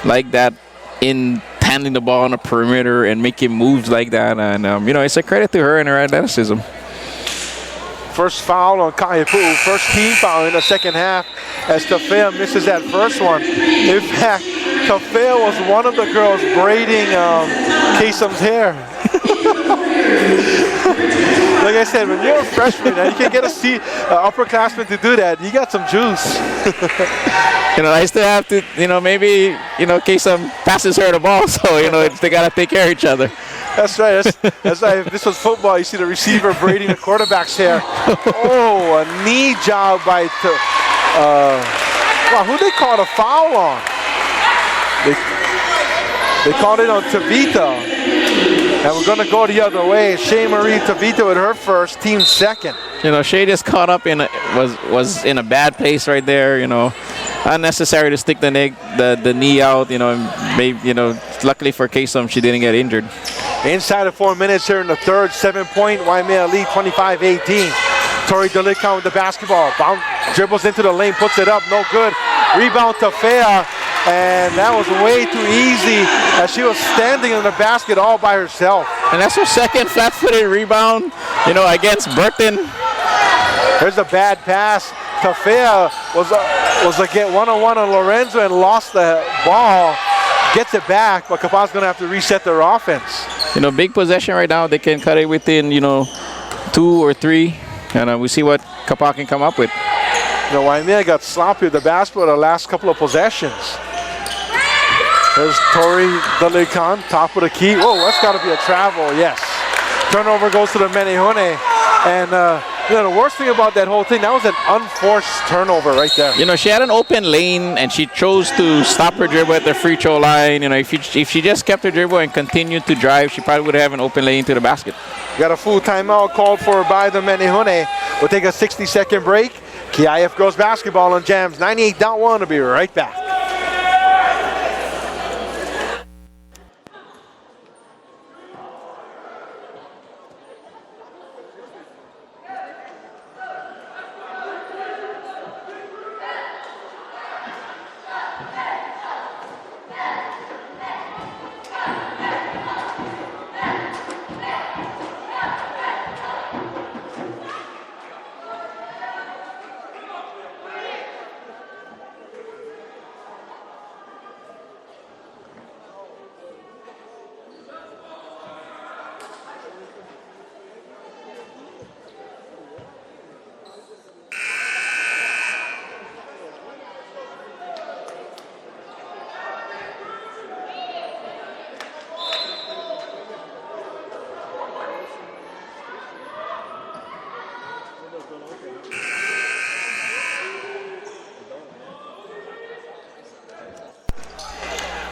like that in handling the ball on the perimeter and making moves like that. And, you know, it's a credit to her and her athleticism. First foul on KIF, first team foul in the second half as Tafea misses that first one. In fact, Tafea was one of the girls braiding Kasem's hair. Like I said, when you're a freshman and you can get a upperclassman to do that, you got some juice. You know, I still have to, you know, maybe, you know, Kasem passes her the ball, so, you know, they got to take care of each other. That's right. That's right. If this was football, you see the receiver braiding the quarterback's hair. Oh, a knee job by, wow, who they called a foul on? They called it on Tavita. And we're going to go the other way. Shea Marie Tavita with her first, team second. You know, Shea just caught up was in a bad place right there, you know. Unnecessary to stick the knee out, you know, and maybe, you know, luckily for Kasem, she didn't get injured. Inside of 4 minutes here in the third, 7-point Waimea lead, 25-18. Tori Delicon with the basketball. Dribbles into the lane, puts it up, no good. Rebound to Fea, and that was way too easy as she was standing in the basket all by herself. And that's her second flat-footed rebound, you know, against Burton. There's a bad pass. Tafea was again one-on-one on Lorenzo and lost the ball. Gets it back, but Kapas going to have to reset their offense. You know, big possession right now. They can cut it within, you know, 2 or 3. And we see what Kapas can come up with. You know, Waimea got sloppy with the basketball the last couple of possessions. There's Tori Delicon, top of the key. Oh, that's got to be a travel, yes. Turnover goes to the Menihune. And, you know, the worst thing about that whole thing, that was an unforced turnover right there. You know, she had an open lane, and she chose to stop her dribble at the free throw line. You know, if she just kept her dribble and continued to drive, she probably would have an open lane to the basket. Got a full timeout called for by the Menihune. We'll take a 60-second break. KIF girls basketball on Jams 98.1. We'll be right back.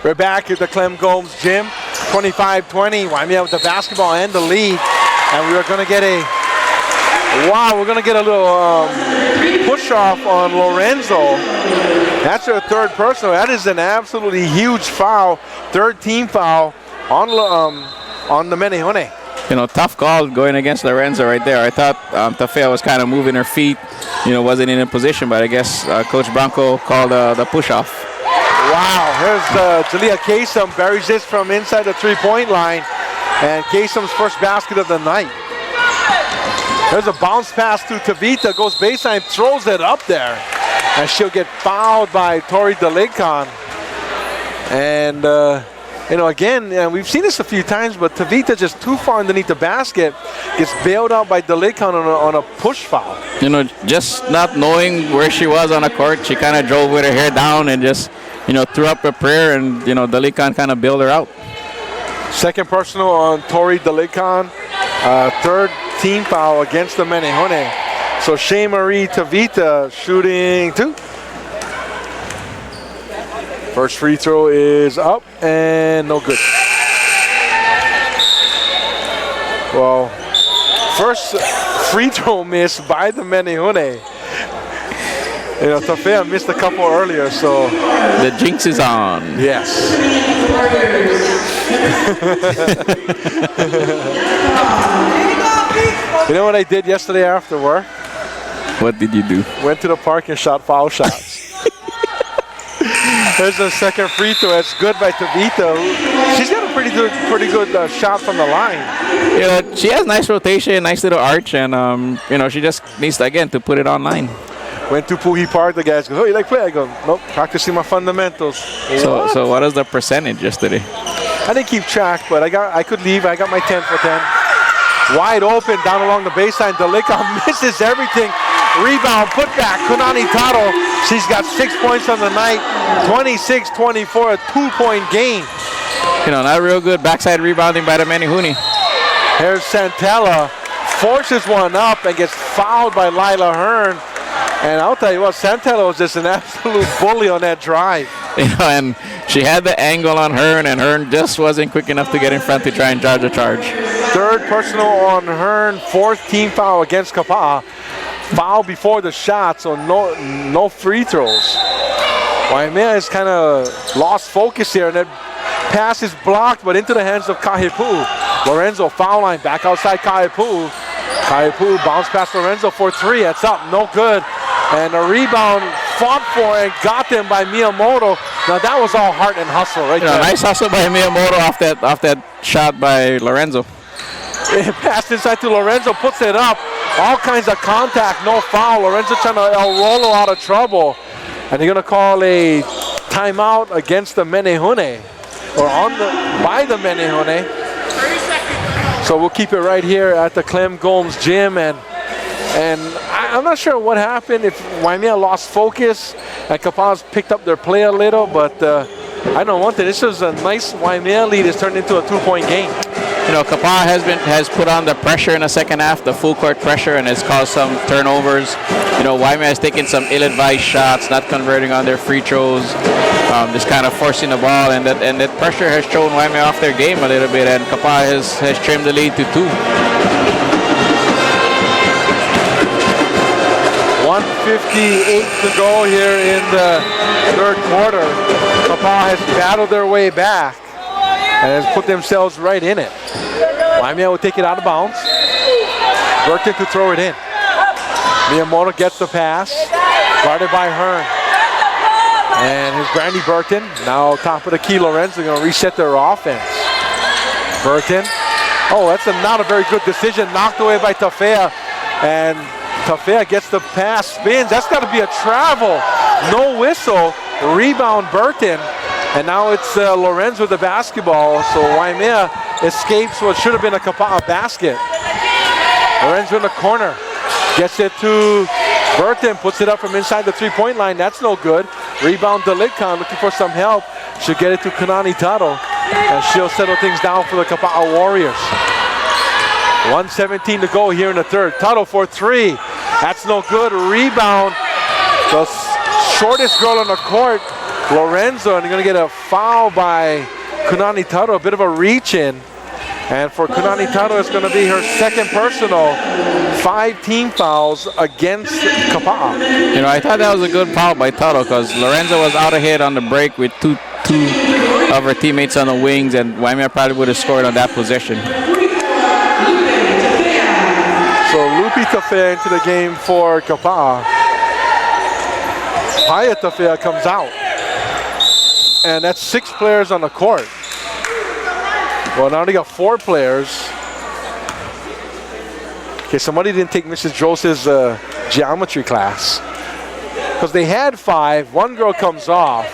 We're back at the Clem Gomes gym, 25-20. Waimea with the basketball and the lead. And we are going to get a little push off on Lorenzo. That's her third personal. That is an absolutely huge foul. Third team foul on the Menihune. You know, tough call going against Lorenzo right there. I thought Tafea was kind of moving her feet, you know, wasn't in a position, but I guess Coach Branco called the push off. Wow, here's Jalea Kasem, buries this from inside the three-point line, and Kasem's first basket of the night. There's a bounce pass to Tavita, goes baseline, throws it up there. And she'll get fouled by Tori DeLecan. And, again, we've seen this a few times, but Tavita just too far underneath the basket, gets bailed out by DeLecan on a push foul. Just not knowing where she was on the court, she kind of drove with her hair down and just, threw up a prayer, and, DeLecan kind of bailed her out. Second personal on Tori DeLecan. Third team foul against the Menehune. So Shea Marie Tavita shooting 2. First free throw is up and no good. Well, first free throw miss by the Menehune. Tafea missed a couple earlier, so. The jinx is on. Yes. You know what I did yesterday after work? What did you do? Went to the park and shot foul shots. There's a second free throw. It's good by Tavita. She's got a pretty good shot from the line. She has nice rotation, nice little arch, and she just needs to put it online. Went to Puhi Park. The guys go, "Oh, you like play?" I go, "Nope, practicing my fundamentals." So what is the percentage yesterday? I didn't keep track, but I could leave. I got my 10 for 10. Wide open down along the baseline. DeLecan misses everything. Rebound, put back. Kunani Taro. She's got 6 points on the night. 26-24, a 2-point game. Not real good backside rebounding by the Menehune. Here's Santella. Forces one up and gets fouled by Lila Hearn. And I'll tell you what, Santella was just an absolute bully on that drive. And she had the angle on Hearn, and Hearn just wasn't quick enough to get in front to try and charge a charge. Third personal on Hearn, fourth team foul against Kapas. Foul before the shot, so no free throws. Waimea has kind of lost focus here, and that pass is blocked, but into the hands of Kahipu. Lorenzo, foul line, back outside Kahipu. Kahipu bounce past Lorenzo for 3. That's up, no good. And a rebound fought for and got them by Miyamoto. Now that was all heart and hustle right there. Nice hustle by Miyamoto off that shot by Lorenzo. It passed inside to Lorenzo, puts it up. All kinds of contact, no foul. Lorenzo trying to El Rolo out of trouble. And they're going to call a timeout against the Menehune. Or by the Menehune. So we'll keep it right here at the Clem Gomes gym. And I'm not sure what happened, if Waimea lost focus and Kapas picked up their play a little, but I don't want it. This is a nice Waimea lead. It's turned into a 2-point game. Kapas has put on the pressure in the second half, the full court pressure, and has caused some turnovers. Waimea has taken some ill-advised shots, not converting on their free throws, just kind of forcing the ball, and that pressure has thrown Waimea off their game a little bit, and Kapas has trimmed the lead to 2. 1:58 to go here in the third quarter. Kapas has battled their way back and has put themselves right in it. Waimea will take it out of bounds. Burton to throw it in. Miyamoto gets the pass, guarded by Hearn. And here's Brandy Burton. Now top of the key, Lorenzo going to reset their offense. Burton. Oh, that's not a very good decision. Knocked away by Tafea. And Tafea gets the pass, spins. That's got to be a travel. No whistle. Rebound Burton. And now it's Lorenzo with the basketball. So Waimea escapes what should have been a Kapa'a basket. Lorenzo in the corner. Gets it to Burton. Puts it up from inside the three-point line. That's no good. Rebound DeLecan looking for some help. She'll get it to Kanani Taro. And she'll settle things down for the Kapa'a Warriors. 1:17 to go here in the third. Taro for 3. That's no good. Rebound. The shortest girl on the court, Lorenzo, and they're going to get a foul by Kunani Taro, a bit of a reach in. And for Kunani Taro, it's going to be her second personal. 5 team fouls against Kapa'a. I thought that was a good foul by Taro because Lorenzo was out ahead on the break with two of her teammates on the wings, and Waimea probably would have scored on that possession. So Lupi Tafea into the game for Kapa'a. Haya Tafea comes out. And that's 6 players on the court. Well, now they got 4 players. Okay, somebody didn't take Mrs. Joseph's geometry class. Because they had 5, one girl comes off.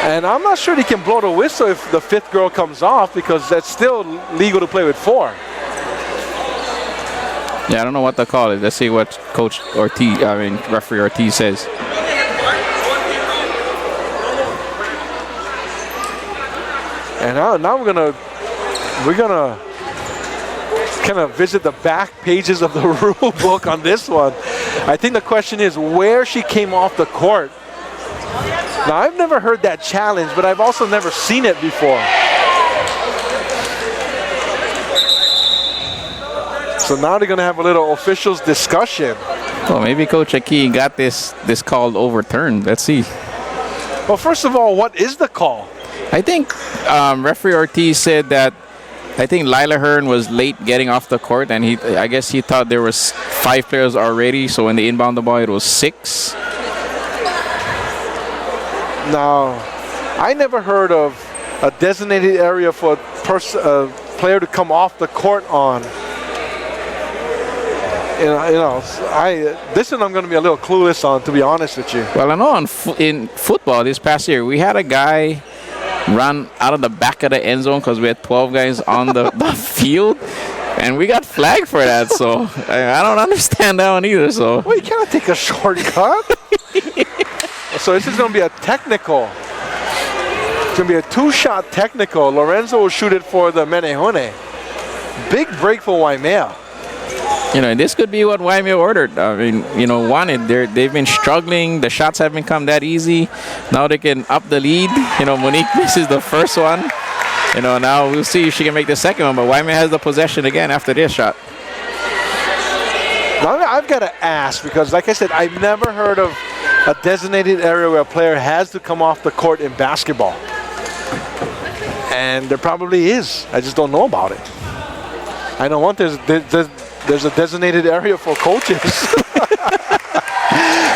And I'm not sure they can blow the whistle if the 5th girl comes off, because that's still legal to play with 4. Yeah, I don't know what to call it. Let's see what referee Ortiz says. And now we're gonna kind of visit the back pages of the rule book on this one. I think the question is where she came off the court. Now, I've never heard that challenge, but I've also never seen it before. So now they're going to have a little officials discussion. Well, maybe Coach Aki got this call overturned. Let's see. Well, first of all, what is the call? I think referee Ortiz said that I think Lila Hearn was late getting off the court, and I guess he thought there was 5 players already, so when they inbound the ball, it was 6. Now, I never heard of a designated area for a player to come off the court on. This one I'm going to be a little clueless on, to be honest with you. Well, I know in football this past year, we had a guy run out of the back of the end zone because we had 12 guys on the field, and we got flagged for that. So I don't understand that one either. So well, you cannot take a shortcut. So this is going to be a technical. It's going to be a 2-shot technical. Lorenzo will shoot it for the Menehune. Big break for Waimea. This could be what Waimea ordered. I mean, wanted. They've been struggling. The shots haven't come that easy. Now they can up the lead. Monique misses the first one. Now we'll see if she can make the second one. But Waimea has the possession again after this shot. Now I've got to ask, because like I said, I've never heard of a designated area where a player has to come off the court in basketball. And there probably is. I just don't know about it. I know one, there's a designated area for coaches.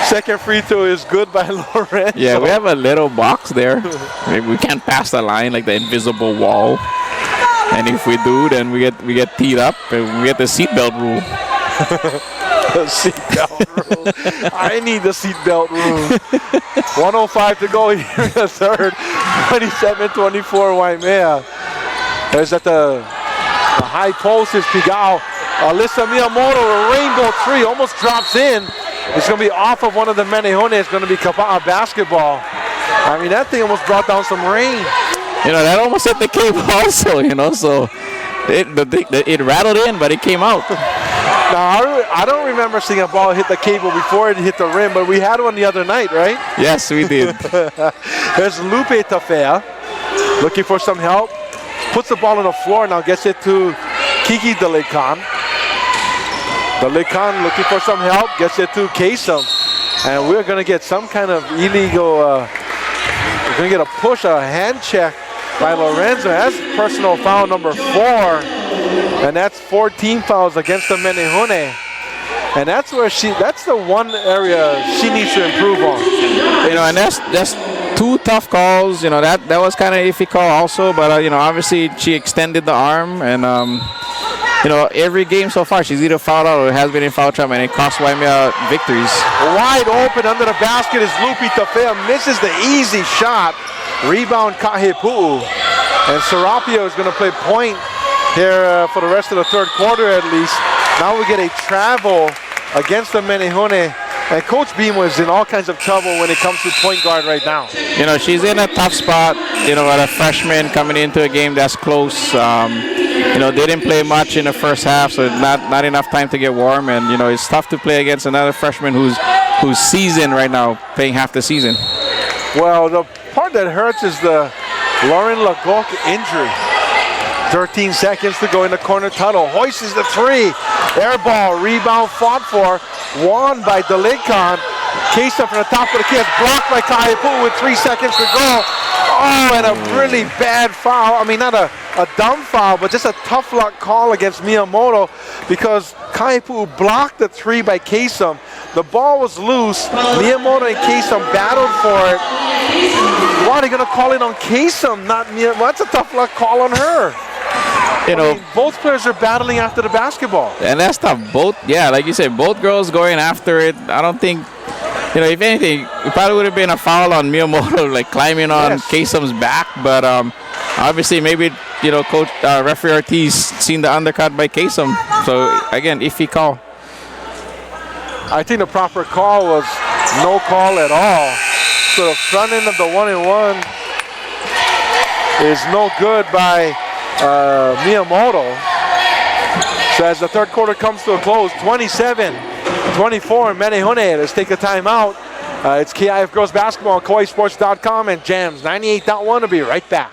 Second free throw is good by Lorenzo. Yeah, we have a little box there. We can't pass the line, like the invisible wall. And if we do, then we get teed up and we get the seatbelt rule. The seatbelt rule. I need the seatbelt rule. 1:05 to go here in the third. 27-24 Waimea. There's at the high post is Pigao. Alyssa Miyamoto, a rainbow 3, almost drops in. It's going to be off of one of the Menehune. It's going to be Kapas basketball. I mean, that thing almost brought down some rain. That almost hit the cable also, so it rattled in, but it came out. Now, I don't remember seeing a ball hit the cable before it hit the rim, but we had one the other night, right? Yes, we did. There's Lupe Tafea looking for some help. Puts the ball on the floor, now gets it to Kiki Delekan. Delekan looking for some help, gets it to Kasem. And we're going to get some kind of illegal, we're going to get a push, a hand check by Lorenzo. That's personal foul number 4. And that's 14 fouls against the Menehune. And that's where that's the one area she needs to improve on. And that's 2 tough calls. That was kind of iffy call also, but obviously she extended the arm, and every game so far she's either fouled out or has been in foul trouble, and it cost Waimea victories. Wide open under the basket is Lupi Tafea, misses the easy shot. Rebound Kahipu'u. And Serapio is going to play point here for the rest of the third quarter at least. Now we get a travel against the Menehune. And Coach Beam was in all kinds of trouble when it comes to point guard right now. She's in a tough spot, with a freshman coming into a game that's close. They didn't play much in the first half, so not enough time to get warm. And, it's tough to play against another freshman who's seasoned right now, playing half the season. Well, the part that hurts is the Lauren Lagok injury. 13 seconds to go in the corner tunnel. Hoists the 3. Air ball, rebound fought for. Won by Delekan. Kasem from the top of the key. Blocked by Kahipu with 3 seconds to go. Oh, and a really bad foul. I mean, not a dumb foul, but just a tough luck call against Miyamoto because Kahipu blocked the 3 by Kasem. The ball was loose. Miyamoto and Kasem battled for it. Why are they going to call it on Kasem, not Miyamoto? That's a tough luck call on her. you know, both players are battling after the basketball. and that's tough. Both, yeah, like you said, both girls going after it. I don't think, you know, if anything, it probably would have been a foul on Miyamoto, like climbing on Kasem's back. But obviously, maybe, you know, coach referee Ortiz seen the undercut by Kasem. So again, iffy call. I think the proper call was no call at all. So the front end of the 1-and-1 is no good by Miyamoto. So as the third quarter comes to a close, 27-24, Menehune. Let's take a timeout. It's KIF Girls Basketball on KauaiSports.com and Jams 98.1. Will be right back.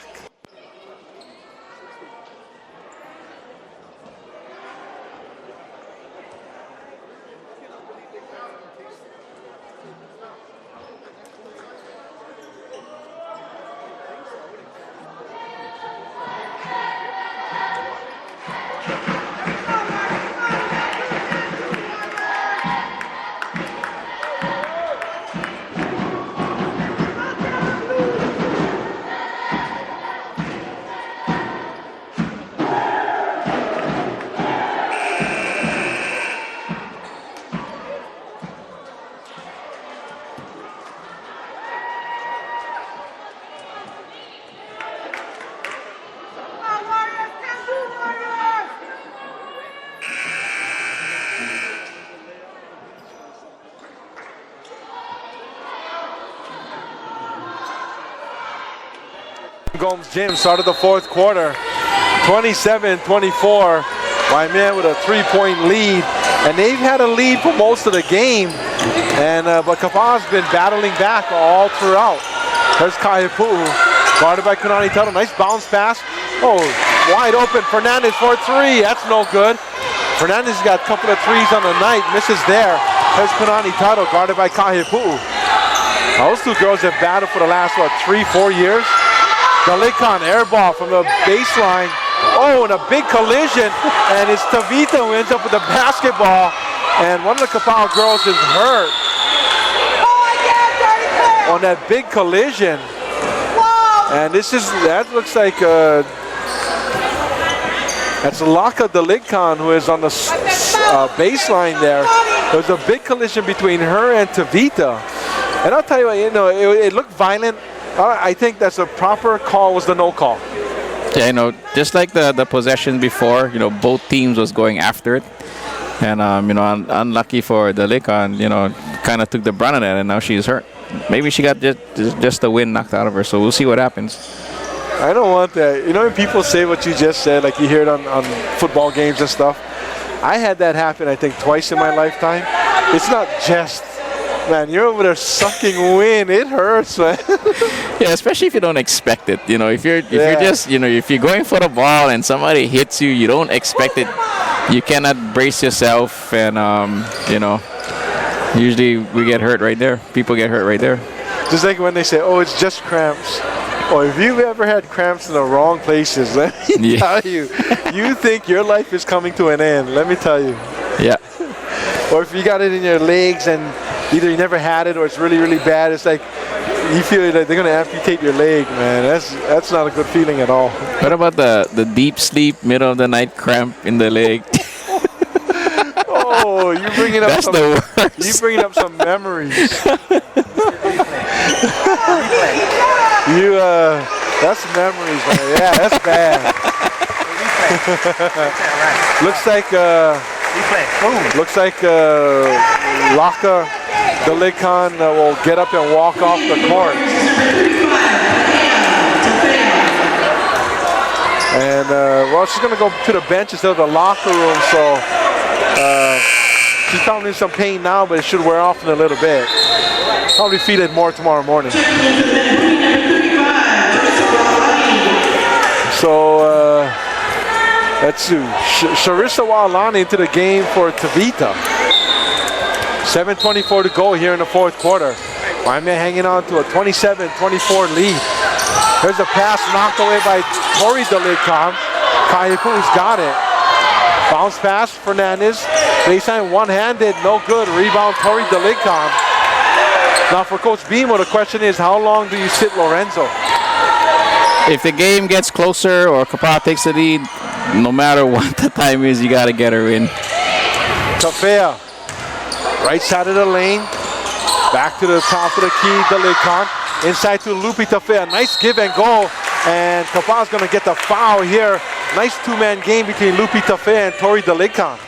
Gomes Gym started the fourth quarter, 27-24. Waimea with a 3-point lead, and they've had a lead for most of the game. And but Kapas has been battling back all throughout. There's Kaipu'u, guarded by Kunani Tuttle. Nice bounce pass. Oh, wide open. Fernandez for 3. That's no good. Fernandez got a couple of threes on the night. Misses there. There's Kunani Tuttle, guarded by Kaipu'u. Those two girls have battled for the last, 3-4 years. Galikon air ball from the baseline. Oh, and a big collision. And it's Tavita who ends up with the basketball. And one of the Kapao girls is hurt on that big collision. And that looks like that's Laka Dalikon who is on the baseline there. There's a big collision between her and Tavita. And I'll tell you what, it looked violent. I think that's a proper call was the no call. Yeah, just like the possession before, both teams was going after it. And, unlucky for Dalikon, kind of took the brunt of that, and now she's hurt. Maybe she got just the wind knocked out of her, so we'll see what happens. I don't want that. When people say what you just said, like you hear it on football games and stuff. I had that happen, I think, twice in my lifetime. It's not just... Man, you're over there sucking wind. It hurts, man. Yeah, especially if you don't expect it. If you're just, if you're going for the ball and somebody hits you, you don't expect it. You cannot brace yourself, and usually we get hurt right there. People get hurt right there. Just like when they say, "Oh, it's just cramps." Oh, if you've ever had cramps in the wrong places, let me tell you, you think your life is coming to an end. Let me tell you. Yeah. Or if you got it in your legs and either you never had it or it's really, really bad, it's like you feel like they're going to amputate your leg, man. That's not a good feeling at all. What about the deep sleep, middle of the night cramp in the leg? Oh, you're bringing up That's the worst. You're bringing up some memories. That's memories, man. Yeah, that's bad. Looks like Laka Dalikon will get up and walk off the court. And she's going to go to the bench instead of the locker room. So she's probably in some pain now, but it should wear off in a little bit. Probably feel it more tomorrow morning. So let's see. Sharissa Walani into the game for Tavita. 7:24 to go here in the fourth quarter. Waimea hanging on to a 27-24 lead. There's a pass knocked away by Tori Dalikon. Kaipu's got it. Bounce pass, Fernandez. Baseline one-handed, no good. Rebound, Tori Dalikon. Now for Coach Bimo, the question is, how long do you sit Lorenzo? If the game gets closer or Kapas takes the lead, no matter what the time is, you got to get her in. Tafea, right side of the lane. Back to the top of the key, Delicon. Inside to Lupi Tafea. Nice give and go. And Kapas going to get the foul here. Nice two-man game between Lupi Tafea and Tori Delicon.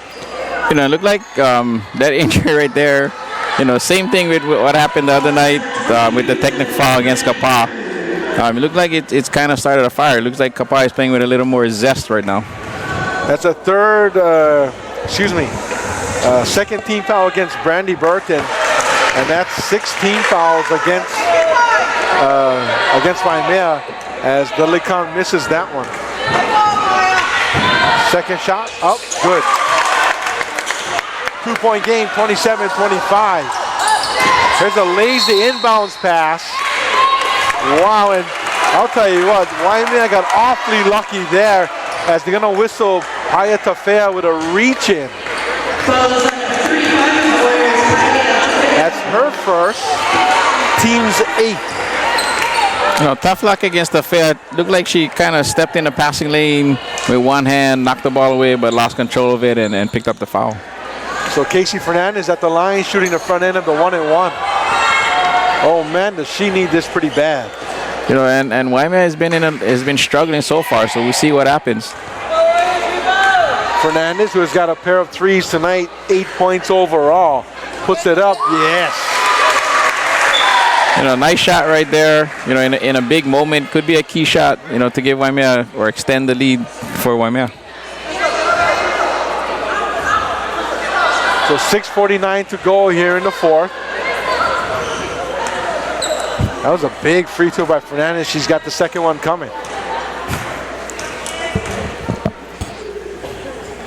You know, it looked like that injury right there. You know, same thing with what happened the other night with the technical foul against Kapas. It looked like it's kind of started a fire. It looks like Kapas is playing with a little more zest right now. That's a second team foul against Brandy Burton. And that's 16 fouls against Waimea as Delicon misses that one. Second shot up, good. 2-point game, 27-25. There's a lazy inbounds pass. Wow, and I'll tell you what, Waimea got awfully lucky there as they're gonna whistle Haya Tafea with a reach in. That's her first, team's 8th. You know, tough luck against Tafea. Looked like she kind of stepped in the passing lane with one hand, knocked the ball away, but lost control of it and picked up the foul. So Casey Fernandez at the line shooting the front end of the 1-and-1. Oh man, does she need this pretty bad. You know, and Waimea has been struggling so far, so we'll see what happens. Fernandez, who has got a pair of threes tonight, 8 points overall. Puts it up, yes. You know, nice shot right there. You know, in a big moment, could be a key shot, you know, to give Waimea or extend the lead for Waimea. So 6:49 to go here in the fourth. That was a big free throw by Fernandez. She's got the second one coming.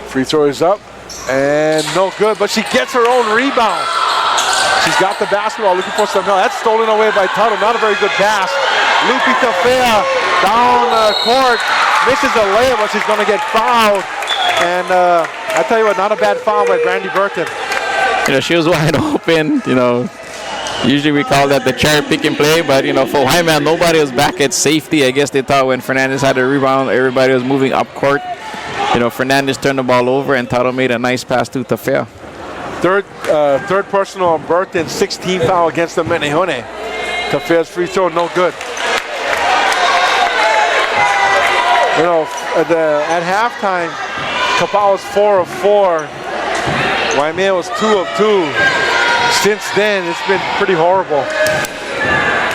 Free throw is up and no good, but she gets her own rebound. She's got the basketball, looking for some help. That's stolen away by Tuttle. Not a very good pass. Lupi Tafea down the court, misses a layup, but she's going to get fouled. And I tell you what, not a bad foul by Brandy Burton. You know, she was wide open. You know, usually we call that the cherry pick and play, but you know, for Waimea, nobody was back at safety. I guess they thought when Fernandez had a rebound, everybody was moving up court. You know, Fernandez turned the ball over, and Tuttle made a nice pass to Tafea. Third personal on Burton, 16 foul against the Menehune. Tafea's free throw, no good. You know, at halftime, Kapas was 4 of 4. Waimea was 2 of 2. Since then, it's been pretty horrible.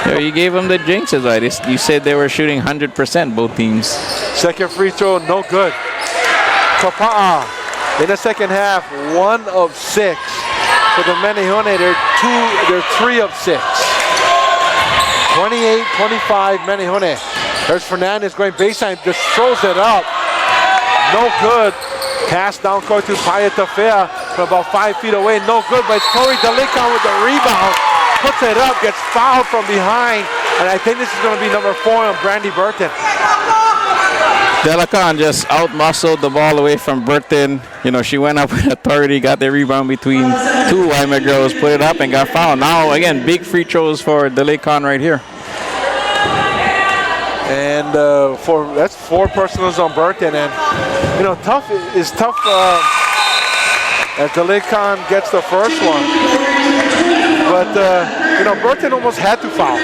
Yeah, you gave them the jinxes, right? You said they were shooting 100%, both teams. Second free throw, no good. Kapas in the second half, 1 of 6. For the Menehune, they're 3 of 6. 28-25 Menehune. There's Fernandez going baseline, just throws it up. No good. Pass down court to Haya Tafea from about 5 feet away. No good, but it's Tori Delicon with the rebound. Puts it up, gets fouled from behind. And I think this is going to be number 4 on Brandy Burton. Delicon just out-muscled the ball away from Burton. You know, she went up with authority, got the rebound between 2 Waimea girls, put it up and got fouled. Now, again, big free throws for Delicon right here. And that's 4 personals on Burton. And, you know, tough as Delicon gets the first one. But, you know, Burton almost had to foul.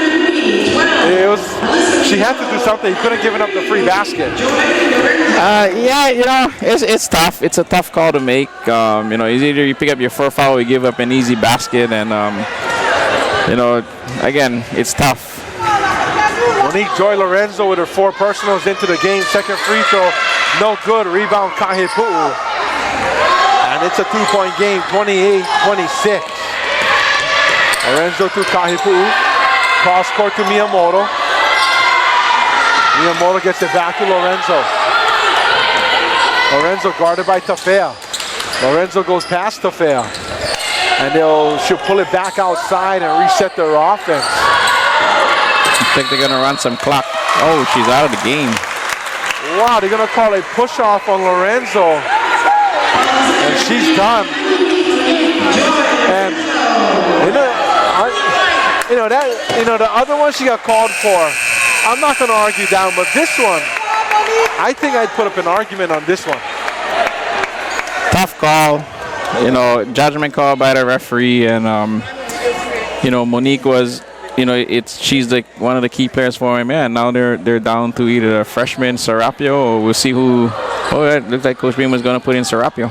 She had to do something. He couldn't have given up the free basket. Yeah, you know, it's tough. It's a tough call to make. You know, it's either you pick up your 4th foul or you give up an easy basket. And, you know, again, it's tough. Monique Joy Lorenzo with her 4 personals into the game. Second free throw, no good. Rebound Kahipu'u. And it's a 2-point game, 28-26. Lorenzo to Kahipu'u. Cross court to Miyamoto. Miyamoto gets it back to Lorenzo. Lorenzo guarded by Tafea. Lorenzo goes past Tafea. And she'll pull it back outside and reset their offense. I think they're going to run some clock. Oh, she's out of the game. Wow, they're going to call a push-off on Lorenzo. And she's done. And, the other one she got called for, I'm not going to argue down, but this one, I think I'd put up an argument on this one. Tough call, you know, judgment call by the referee, and you know, Monique was, you know, she's one of the key players for Waimea, and now they're down to either a freshman Serapio, or we'll see who. Oh, it looks like Coach Beam was going to put in Serapio.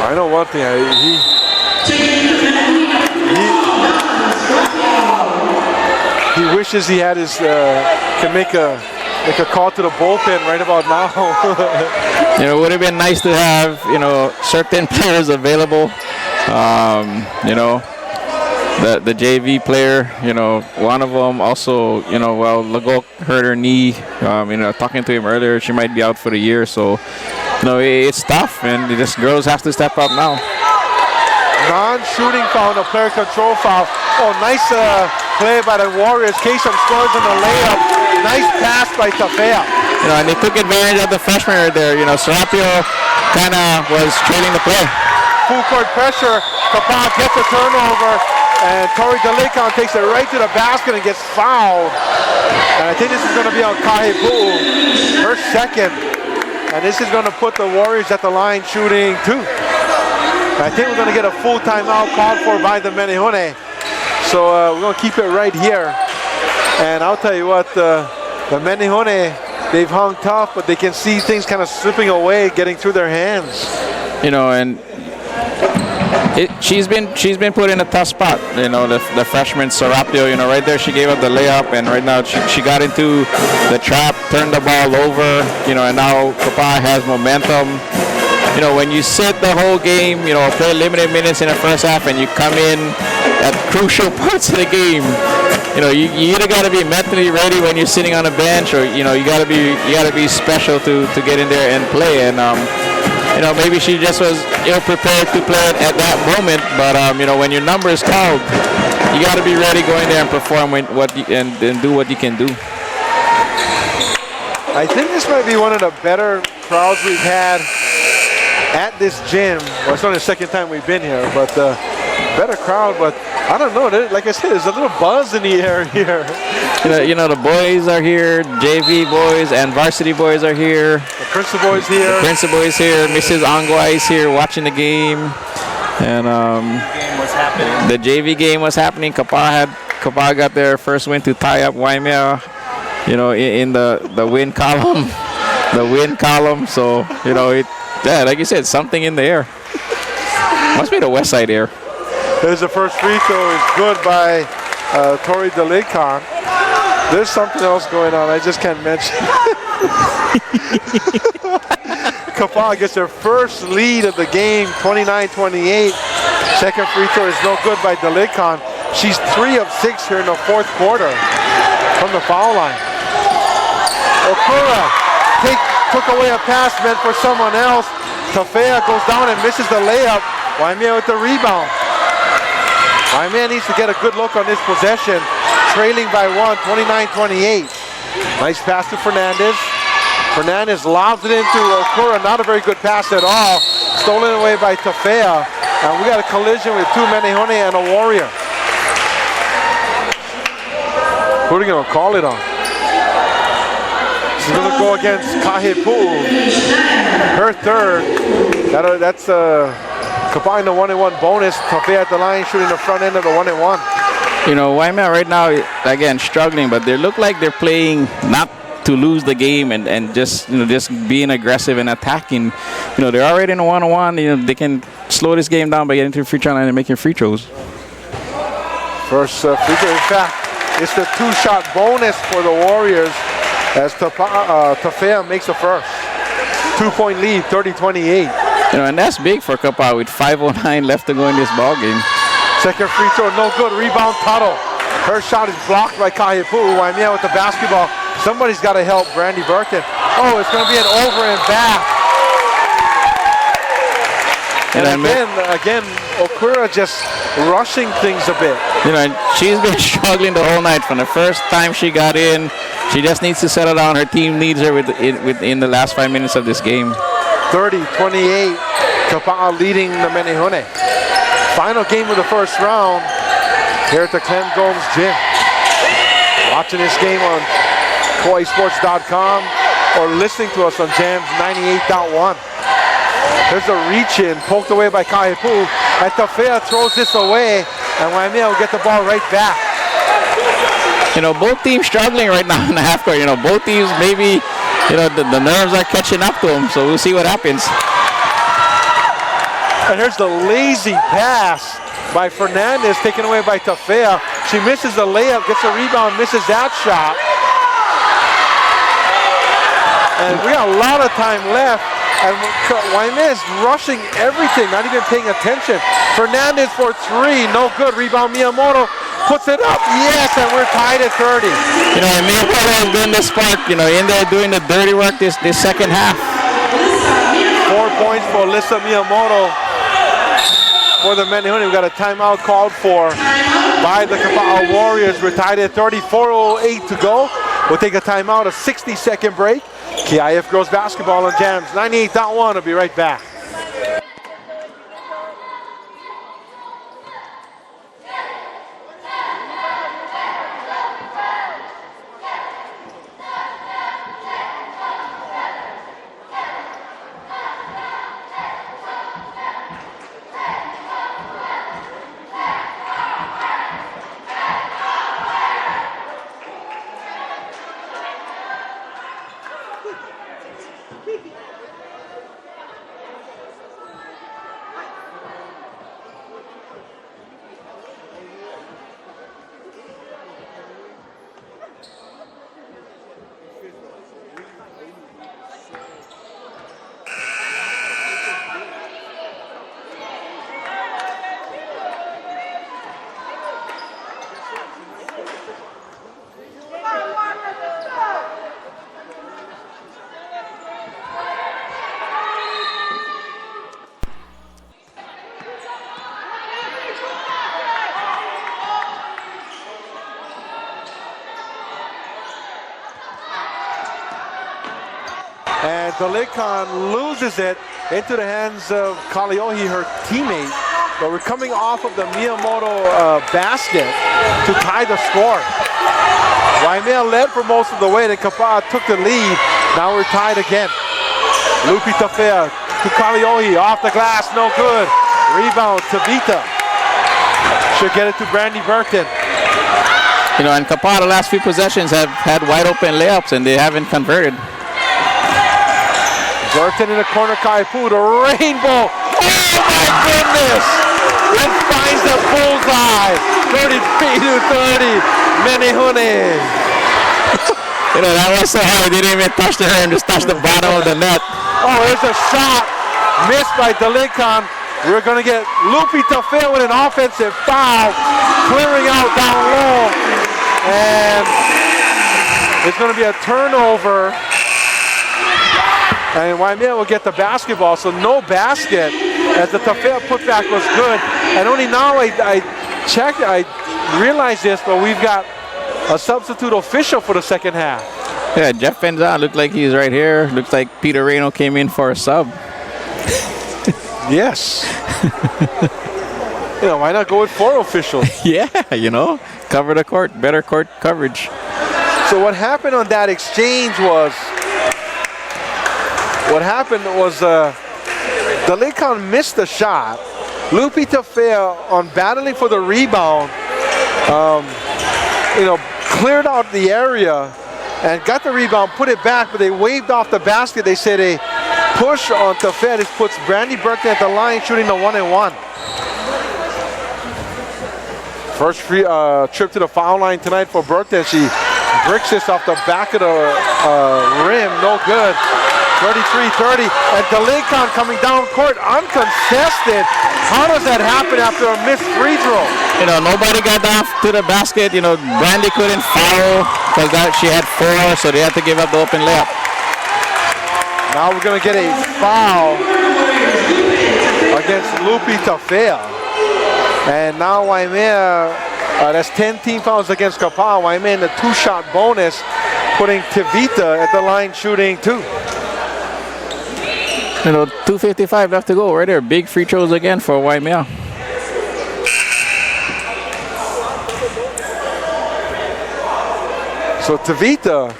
I know one thing. He wishes he had his can make a call to the bullpen right about now. You know, it would have been nice to have, you know, certain players available. You know, the JV player, you know, one of them also, you know, well, Lagok hurt her knee. You know, talking to him earlier, she might be out for the year. So, you know, it's tough, and this girls have to step up now. Non-shooting foul, no player control foul. Oh, nice play by the Warriors. Kasem scores on the layup. Nice pass by Tafea. You know, and they took advantage of the freshman right there. You know, Serapio kind of was trailing the play. Full court pressure. Kapas gets a turnover, and Tori DeLeon takes it right to the basket and gets fouled. And I think this is going to be on Kahipu'u, her second. And this is going to put the Warriors at the line shooting 2. I think we're going to get a full timeout called for by the Menehune. So we're going to keep it right here. And I'll tell you what, the Menehune, they've hung tough, but they can see things kind of slipping away, getting through their hands. You know, and she's been put in a tough spot. You know, the freshman Serapio, you know, right there she gave up the layup, and right now she got into the trap, turned the ball over, you know, and now Kapas has momentum. You know, when you sit the whole game, you know, play limited minutes in the first half, and you come in at crucial parts of the game, you know, you either got to be mentally ready when you're sitting on a bench, or you know, you got to be special to get in there and play. And you know, maybe she just was ill-prepared to play it at that moment. But you know, when your number is called, you got to be ready going there and perform and do what you can do. I think this might be one of the better crowds we've had at this gym. Well, it's only the second time we've been here, but better crowd. But I don't know. Like I said, there's a little buzz in the air here. You know, the boys are here, JV boys and varsity boys are here. The principal is here. The principal is here. Mrs. Angwa is here watching the game. And the JV game was happening. Kapas got their first win to tie up Waimea, you know, in the win column. The win column. So, you know, yeah, like you said, something in the air. Must be the west side air. There's the first free throw. It's good by Tori DeLeon. There's something else going on. I just can't mention. Kapas gets their first lead of the game, 29-28. Second free throw is no good by DeLeon. She's 3 of 6 here in the fourth quarter from the foul line. Okura took away a pass meant for someone else. Tafea goes down and misses the layup. Waimea with the rebound. Waimea needs to get a good look on this possession. Trailing by 1, 29-28. Nice pass to Fernandez. Fernandez lobs it into Okura. Not a very good pass at all. Stolen away by Tafea. And we got a collision with 2 Menehune and a Warrior. Who are they going to call it on? She's going to go against Kahipu'u. Her third. That's combined the 1-and-1 bonus. Tafea at the line shooting the front end of the 1-and-1. You know, Waimea right now, again, struggling, but they look like they're playing not to lose the game and just, you know, just being aggressive and attacking. You know, they're already in a 1-on-1. You know, they can slow this game down by getting to the free throw line and making free throws. First free throw. In fact, it's the 2-shot bonus for the Warriors as Tafea makes the first. 2-point lead, 30-28. You know, and that's big for Kapas with 5:09 left to go in this ball game. Second free throw, no good. Rebound, Tuttle. Her shot is blocked by Kahipu'u. Waimea with the basketball. Somebody's got to help Brandy Birkin. Oh, it's going to be an over and back. And again, Okura just rushing things a bit. You know, she's been struggling the whole night. From the first time she got in, she just needs to settle down. Her team needs her within the last 5 minutes of this game. 30-28. Kapas leading the Menehune. Final game of the first round here at the Clem Gomes Gym. Watching this game on KoiSports.com, or listening to us on Jams 98.1. There's a reach-in, poked away by Kaipu, and Tafea throws this away, and Waimea will get the ball right back. Both teams struggling right now in the half court. Both teams maybe, the nerves are catching up to them, so we'll see what happens. And here's the lazy pass by Fernandez, taken away by Tafea. She misses the layup, gets a rebound, misses that shot. And we got a lot of time left, and Waimea is rushing everything, not even paying attention. Fernandez for three, no good. Rebound, Miyamoto puts it up, yes, and we're tied at 30. And Miyamoto has been the spark, in there doing the dirty work this second half. 4 points for Alyssa Miyamoto for the Menehune. We've got a timeout called for by the Kapa'a Warriors. We're tied at 30, 4:08 to go. We'll take a timeout, a 60-second break. KIF Girls Basketball on Jams 98.1. We'll be right back. And Dalikon loses it into the hands of Kaliohi, her teammate. But we're coming off of the Miyamoto basket to tie the score. Waimea led for most of the way. Then Kapa'a took the lead. Now we're tied again. Lupi Tafea to Kaliohi, off the glass, no good. Rebound, Tavita. Should get it to Brandy Burton. And Kapa'a the last few possessions have had wide open layups and they haven't converted. Burton in the corner, Kaipu, the rainbow. Oh my goodness! And finds the bullseye. 33-30, Menehune. That was so hard. They didn't even touch the rim, just touched the bottom of the net. Oh, there's a shot missed by Dalikon. We're going to get Lupi Tafea with an offensive foul, clearing out down low. And it's going to be a turnover. And Waimea will get the basketball, so no basket, as the Tafea putback was good. And only now I checked, I realized this, but we've got a substitute official for the second half. Yeah, Jeff Benzon looked like he's right here. Looks like Peter Reno came in for a sub. Yes. Why not go with 4 officials? Yeah, cover the court, better court coverage. So what happened on that exchange was, Dalikon missed the shot. Lupi Tafea, on battling for the rebound, cleared out the area and got the rebound, put it back, but they waved off the basket. They said a push on Tafea. This puts Brandy Burton at the line, shooting the 1-and-1. First free trip to the foul line tonight for Burton. She bricks this off the back of the rim, no good. 33-30, and Dalikon coming down court uncontested. How does that happen after a missed free throw? Nobody got down to the basket. Brandy couldn't foul because she had 4, so they had to give up the open layup. Now we're going to get a foul against Lupi Tafea. And now Waimea, that's 10 team fouls against Kapa'a. Waimea in the 2-shot bonus, putting Tavita at the line shooting 2. 2:55 left to go right there. Big free throws again for Waimea. So Tavita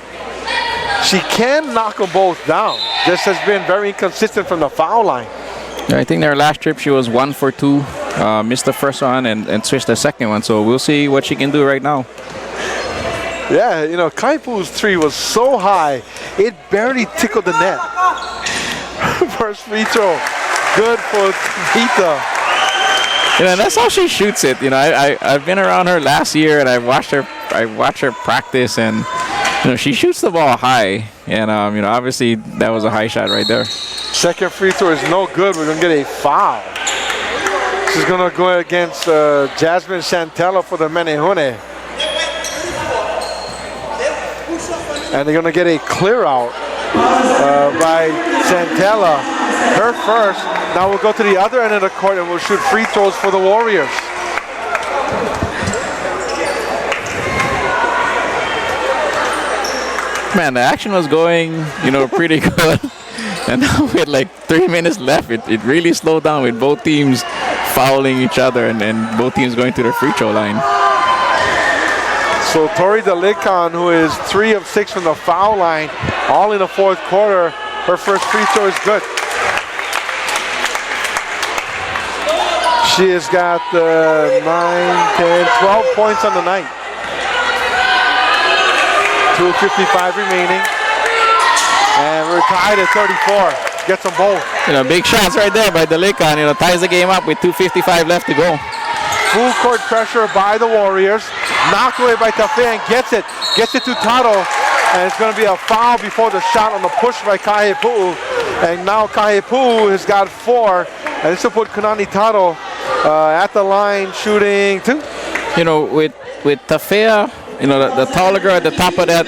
She can knock them both down. Just has been very inconsistent from the foul line. I think their last trip she was 1 for 2, missed the first one and switched the second one. So we'll see what she can do right now. Yeah, you know, Kaipu's three was so high, it barely tickled the net. First free throw, good for Vita. You know, that's how she shoots it. You know, I've been around her last year and I watched her practice, and you know, she shoots the ball high, and you know, obviously that was a high shot right there. Second free throw is no good. We're gonna get a foul. She's gonna go against Jasmine Santella for the Menehune. And they're gonna get a clear out by Santella. Her first. Now we'll go to the other end of the court and we'll shoot free throws for the Warriors. Man, the action was going, you know, pretty good. And now with like 3 minutes left, it really slowed down with both teams fouling each other and both teams going to the free throw line. So Tori Dalikon, who is 3 of 6 from the foul line, all in the fourth quarter, her first free throw is good. She has got 9, 10, 12 points on the night. 2:55 remaining. And we're tied at 34. Gets them both. You know, big shots right there by Dalikon. You know, ties the game up with 2:55 left to go. Full court pressure by the Warriors. Knocked away by Tafe and gets it. Gets it to Taro. And it's going to be a foul before the shot on the push by Kahepu'u. And now Kahepu'u has got 4. And this will put Kanani Taro at the line shooting 2. You know, with Tafea, you know, the taller girl at the top of that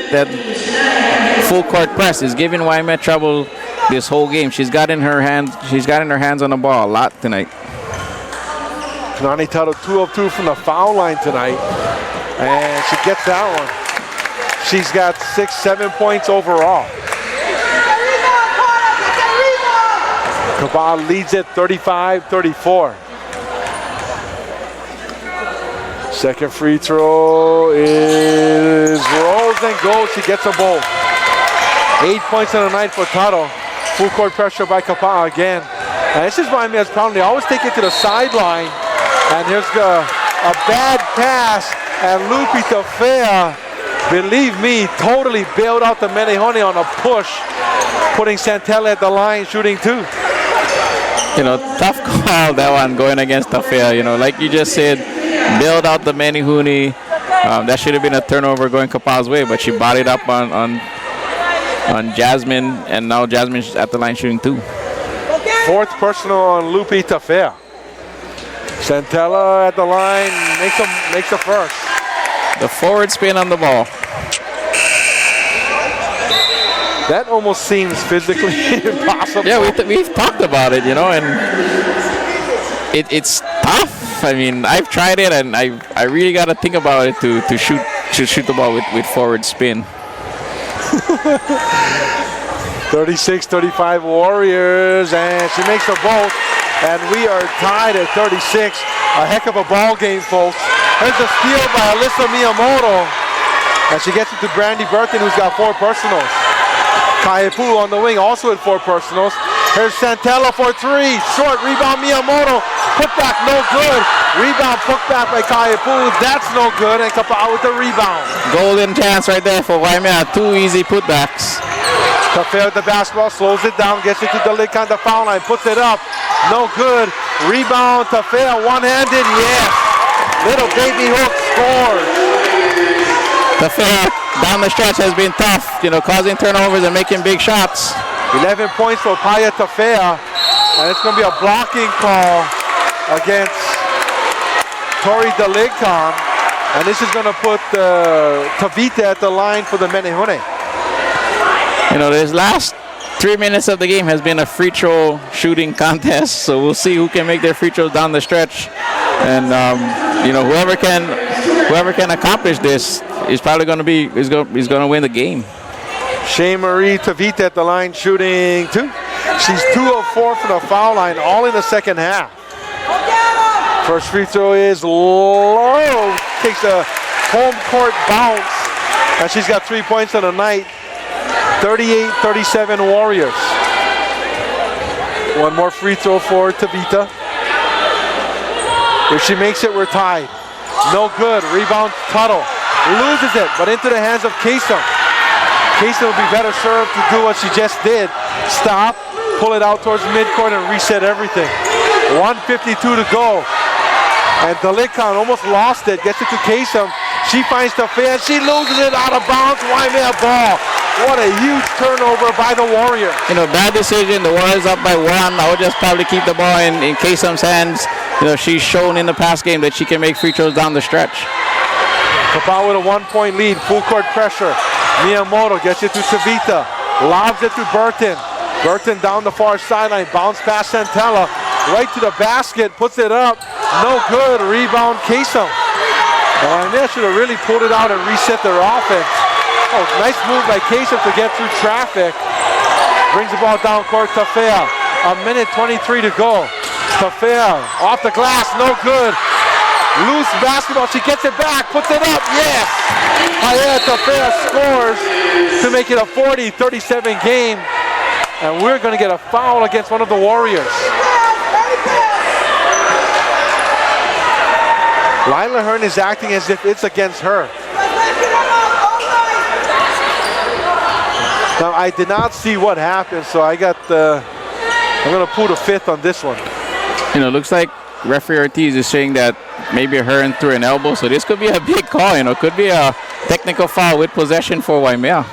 full court press is giving Waimea trouble this whole game. She's got in her hands on the ball a lot tonight. Kanani Taro 2 of 2 from the foul line tonight. And she gets that one. She's got 6, 7 points overall. Kapas leads it 35-34. Second free throw is rolls and goes. She gets a both. 8 points on the night for Taro. Full court pressure by Kapas again. And this is Waimea's problem. They always take it to the sideline. And here's a bad pass. And Lupi Tafea, believe me, totally bailed out the Menehune on a push, putting Santella at the line, shooting 2. You know, tough call that one going against Tafea. You know, like you just said, bailed out the Menehune. That should have been a turnover going Kapas' way, but she bodied up on Jasmine, and now Jasmine's at the line shooting 2. Fourth personal on Lupi Tafea. Santella at the line makes the first. The forward spin on the ball. That almost seems physically impossible. Yeah, we've talked about it, you know, and it's tough. I mean, I've tried it, and I really got to think about it to shoot the ball with forward spin. 36-35 Warriors, and she makes the both, and we are tied at 36. A heck of a ball game, folks. Here's a steal by Alyssa Miyamoto, and she gets it to Brandy Burton, who's got 4 personals. Kahepu'u on the wing, also at 4 personals. Here's Santella for 3. Short rebound, Miyamoto. Putback, no good. Rebound, putback by Kahepu'u. That's no good, and Kapas with the rebound. Golden chance right there for Waimea. 2 easy putbacks. Tafe with the basketball, slows it down, gets it to Dalikon, the foul line, puts it up. No good. Rebound, Tafe, one-handed, yes. Little baby hook scores. Tafea down the stretch has been tough, you know, causing turnovers and making big shots. 11 points for Paya Tafea, and it's going to be a blocking call against Tori Dalikon, and this is going to put Tavita at the line for the Menehune. You know, this last 3 minutes of the game has been a free throw shooting contest, so we'll see who can make their free throws down the stretch. And you know, whoever can accomplish this is probably going to be is going to win the game. Shea Marie Tavita at the line shooting 2. She's 2 of 4 from the foul line, all in the second half. First free throw is low. Takes a home court bounce, and she's got 3 points on the night. 38-37 Warriors. One more free throw for Tavita. If she makes it, we're tied. No good. Rebound, Tuttle. Loses it, but into the hands of Kasem. Kasem will be better served to do what she just did. Stop, pull it out towards midcourt, and reset everything. 1:52 to go. And Dalikan almost lost it. Gets it to Kasem. She finds the fan. She loses it out of bounds. Waimea ball. What a huge turnover by the Warriors. You know, bad decision. The Warriors up by 1. I would just probably keep the ball in Kasem's hands. You know, she's shown in the past game that she can make free throws down the stretch. Kapas with a 1-point lead. Full court pressure. Miyamoto gets it to Tavita. Lobs it to Burton. Burton down the far sideline. Bounce past Santella. Right to the basket. Puts it up. No good. Rebound Kasem. Waimea should have really pulled it out and reset their offense. Oh, nice move by Kasem to get through traffic. Brings the ball down court. Tafea. 1:23 to go. Tafea off the glass. No good. Loose basketball. She gets it back. Puts it up. Yes. Tafea scores to make it a 40-37 game. And we're going to get a foul against one of the Warriors. Lila Hearn is acting as if it's against her. Now, I did not see what happened, so I'm going to pull the fifth on this one. You know, looks like referee Ortiz is saying that maybe Hearn threw an elbow, so this could be a big call. You know, could be a technical foul with possession for Waimea.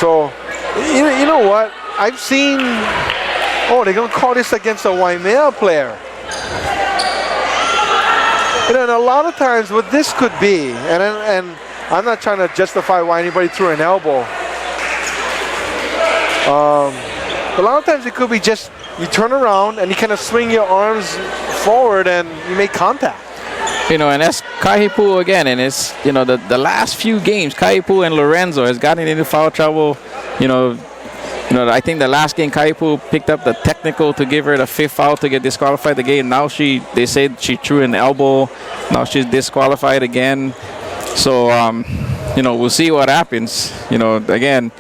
So, you know what? I've seen, they're going to call this against a Waimea player. You know, and a lot of times what this could be, and I'm not trying to justify why anybody threw an elbow. A lot of times it could be just you turn around and you kind of swing your arms forward and you make contact. You know, and that's Kaihipu again, and it's, you know, the last few games, Kaihipu and Lorenzo has gotten into foul trouble. You know, I think the last game Kaihipu picked up the technical to give her the 5th foul to get disqualified the game. Now they said she threw an elbow. Now she's disqualified again. So, you know, we'll see what happens. You know, again,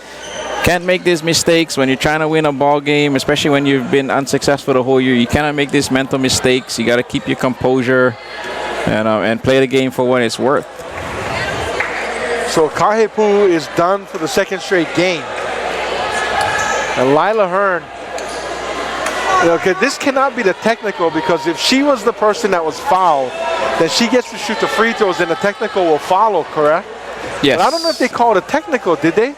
can't make these mistakes when you're trying to win a ball game, especially when you've been unsuccessful the whole year. You cannot make these mental mistakes. You got to keep your composure and play the game for what it's worth. So Kaihipu is done for the 2nd straight game. And Lila Hearn, okay, this cannot be the technical, because if she was the person that was fouled, then she gets to shoot the free throws and the technical will follow, correct? Yes. But I don't know if they called a technical, did they?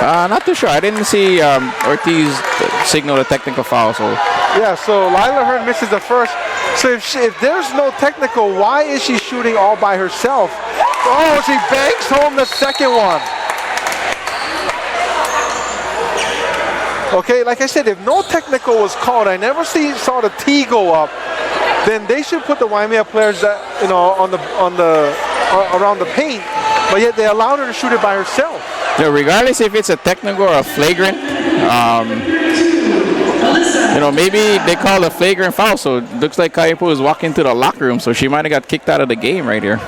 Not too sure. I didn't see Ortiz signal a technical foul. So yeah, so Lila Hearn misses the first. So if there's no technical, why is she shooting all by herself? Oh, she banks home the second one. Okay, like I said, if no technical was called, I never saw the T go up, then they should put the Waimea players around the paint, but yet they allowed her to shoot it by herself. You know, regardless if it's a technical or a flagrant, you know, maybe they call a flagrant foul, so it looks like Kaihipu is walking to the locker room, so she might have got kicked out of the game right here.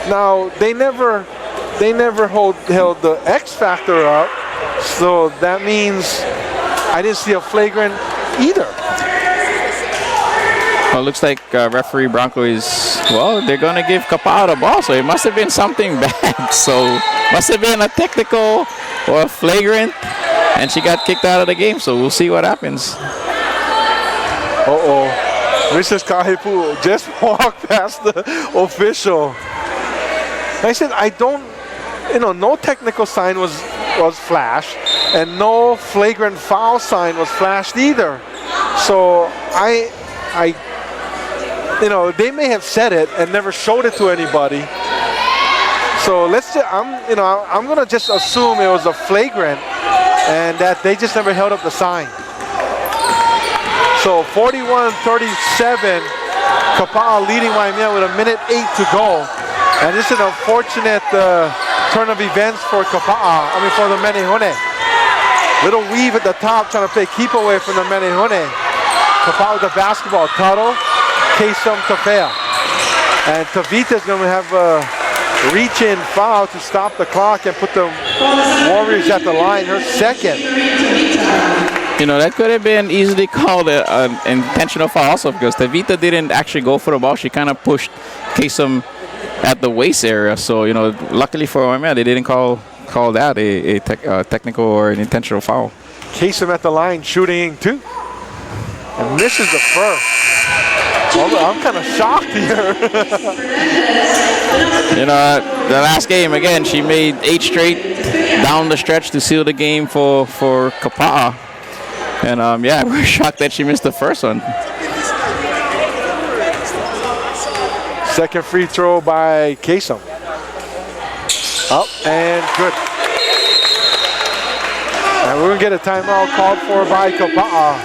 Now, they never held the X factor up, so that means I didn't see a flagrant either. Well, it looks like referee Bronco is, they're going to give Kapas the ball, so it must have been something bad. So must have been a technical or a flagrant, and she got kicked out of the game, so we'll see what happens. Mrs. Kaihipu just walked past the official. Like I said, no technical sign was flashed, and no flagrant foul sign was flashed either. So they may have said it and never showed it to anybody. So I'm gonna just assume it was a flagrant and that they just never held up the sign. So 41-37, Kapas leading Waimea with 1:08 to go. And this is an unfortunate turn of events for for the Menehune. Little weave at the top trying to play keep away from the Menehune. Kapas with the basketball. Tuttle, Kasem, Tafea. And Tavita's going to have a reach-in foul to stop the clock and put the Warriors at the line. Her second. You know, that could have been easily called an intentional foul also, because Tavita didn't actually go for the ball. She kind of pushed Kasem at the waist area. So, you know, luckily for Waimea, they didn't call that a technical or an intentional foul. Kasem at the line, shooting 2. And misses the first. I'm kind of shocked here. You know, the last game, again, she made 8 straight down the stretch to seal the game for Kapas. And, yeah, we're shocked that she missed the first one. Second free throw by Kasem. Up and good. And we're going to get a timeout called for by Kapas.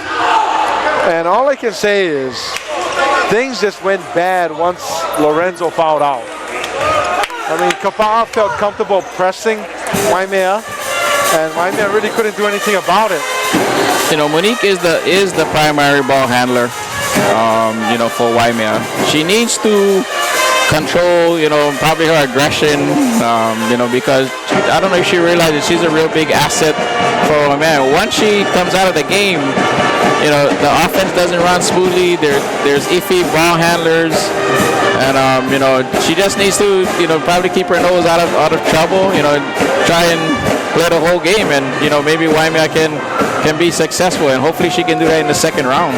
And all I can say is things just went bad once Lorenzo fouled out. I mean, Kapas felt comfortable pressing Waimea, and Waimea really couldn't do anything about it. You know, Monique is the primary ball handler, you know, for Waimea. She needs to control, you know, probably her aggression, you know, because I don't know if she realizes she's a real big asset for Waimea. Once she comes out of the game, you know, the offense doesn't run smoothly. There's iffy ball handlers, and you know, she just needs to, you know, probably keep her nose out of trouble. You know, try and play the whole game, and you know, maybe Waimea can be successful, and hopefully she can do that in the second round.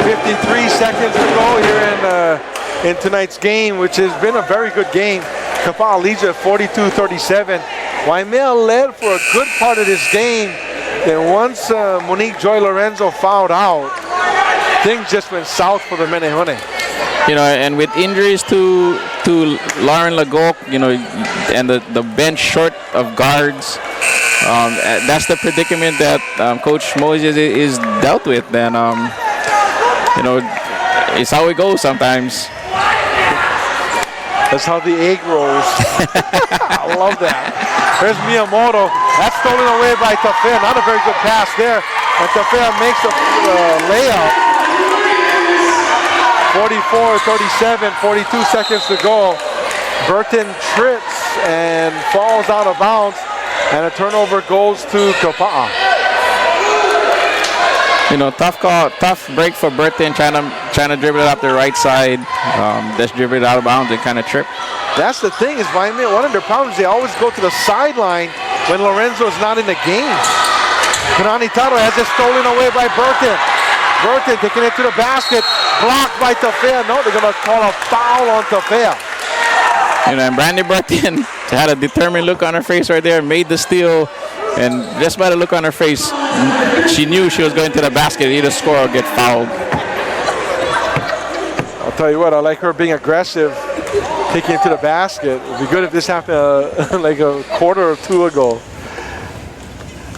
53 seconds to go here in tonight's game, which has been a very good game. Kapas leads at 42-37. Waimea led for a good part of this game. Then once Monique Joy Lorenzo fouled out, things just went south for the Menehune. You know, and with injuries to Lauren Legault, you know, and the bench short of guards, that's the predicament that Coach Moses is dealt with. And you know, it's how it goes sometimes. That's how the egg rolls. I love that. There's Miyamoto. That's stolen away by Tafea. Not a very good pass there. And Tafea makes a layup. 44-37, 42 seconds to go. Burton trips and falls out of bounds. And a turnover goes to Kapas. You know, tough break for Burton, trying to dribble it up the right side. Just dribble it out of bounds and kind of trip. That's the thing is, Waimea, one of their problems, they always go to the sideline when Lorenzo is not in the game. Kanani Taro has it stolen away by Burton. Burton taking it to the basket, blocked by Tafea. No, they're going to call a foul on Tafea. You know, and Brandy Burton had a determined look on her face right there, made the steal, and just by the look on her face, she knew she was going to the basket, either score or get fouled. I'll tell you what, I like her being aggressive, taking it to the basket. It would be good if this happened like a quarter or two ago.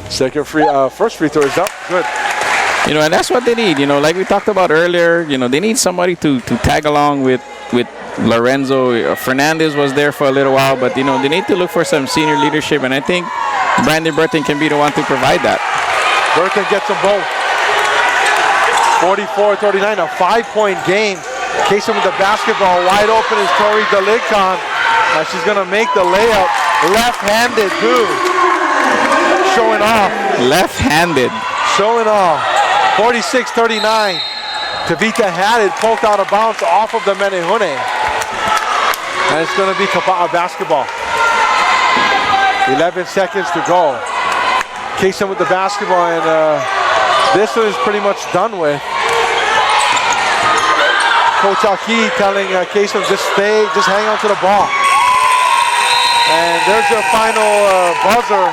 First free throw is up, good. You know, and that's what they need. You know, like we talked about earlier, you know, they need somebody to tag along with Lorenzo. Fernandez was there for a little while, but, you know, they need to look for some senior leadership, and I think Brandy Burton can be the one to provide that. Burton gets them both. 44-39, a 5-point game. Kasem with the basketball, wide open is Tori Delicon. She's going to make the layup, left-handed too. Showing off. Left-handed. Showing off. 46-39. Tavita had it poked out of bounds off of the Menehune. And it's going to be Kapas basketball. 11 seconds to go. Kasem with the basketball, and this one is pretty much done with. Coach Aki telling Kasem, just hang on to the ball. And there's your final buzzer.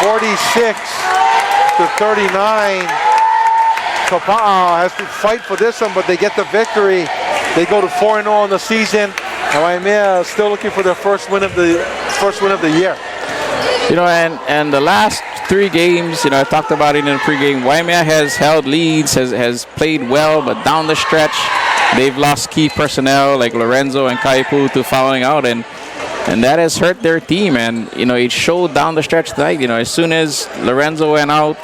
46-39. Kapas has to fight for this one, but they get the victory. They go to 4-0 on the season. And Waimea still looking for their first win of the year. You know, and the last 3 games, you know, I talked about it in the pregame. Waimea has held leads, has played well, but down the stretch, they've lost key personnel like Lorenzo and Kaipu to fouling out, and that has hurt their team. And you know, it showed down the stretch tonight. You know, as soon as Lorenzo went out,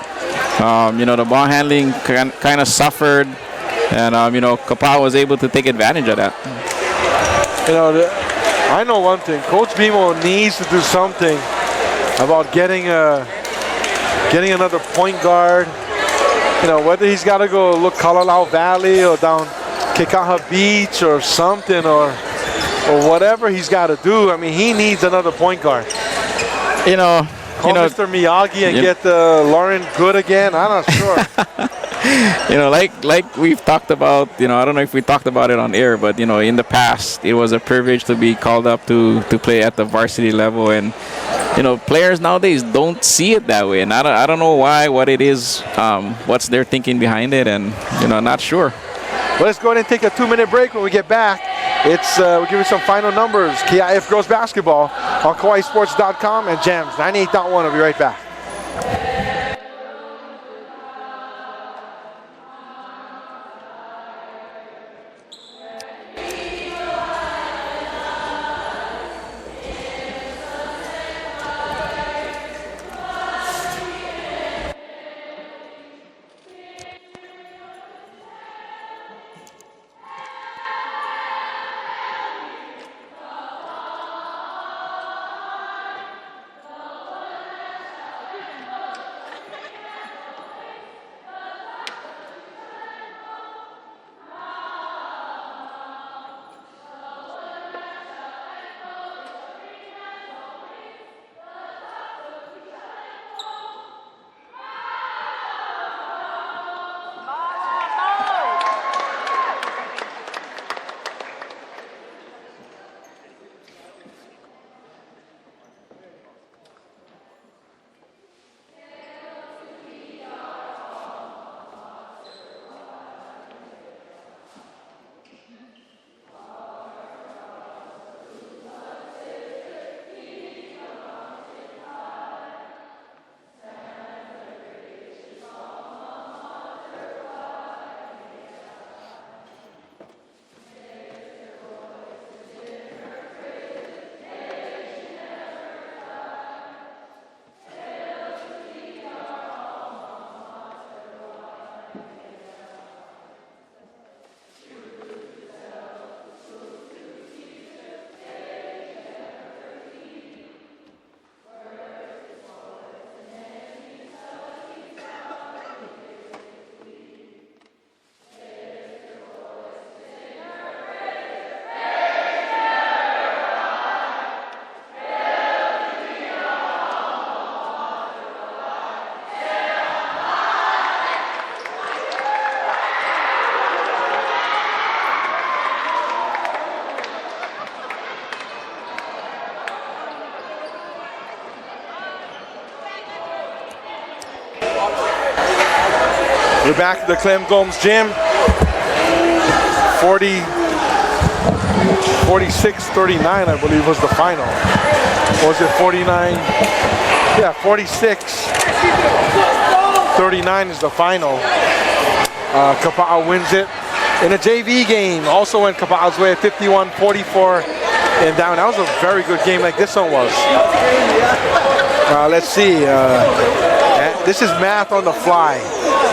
The ball handling kind of suffered, and Kapas was able to take advantage of that. I know one thing. Coach Bimo needs to do something about getting another point guard. Whether he's got to go look Kalalau Valley or down Kekaha Beach or something, or whatever he's got to do. I mean, he needs another point guard. Call Mr. Miyagi and get Lauren Good again. I'm not sure. Like we've talked about, I don't know if we talked about it on air, but in the past it was a privilege to be called up to play at the varsity level, and players nowadays don't see it that way, and I don't know why, what it is, what's their thinking behind it, and not sure. Well, let's go ahead and take a 2-minute break. When we get back, we'll give you some final numbers. KIF girls basketball on KawaiiSports.com and Jams 98.1. We'll be right back. We're back at the Clem Gomes gym. 46-39, I believe, was the final. Or was it 49? Yeah, 46-39 is the final. Kapa'a wins it. In a JV game, also went Kapa'a's way at 51-44 and down. That was a very good game, like this one was. Let's see. This is math on the fly.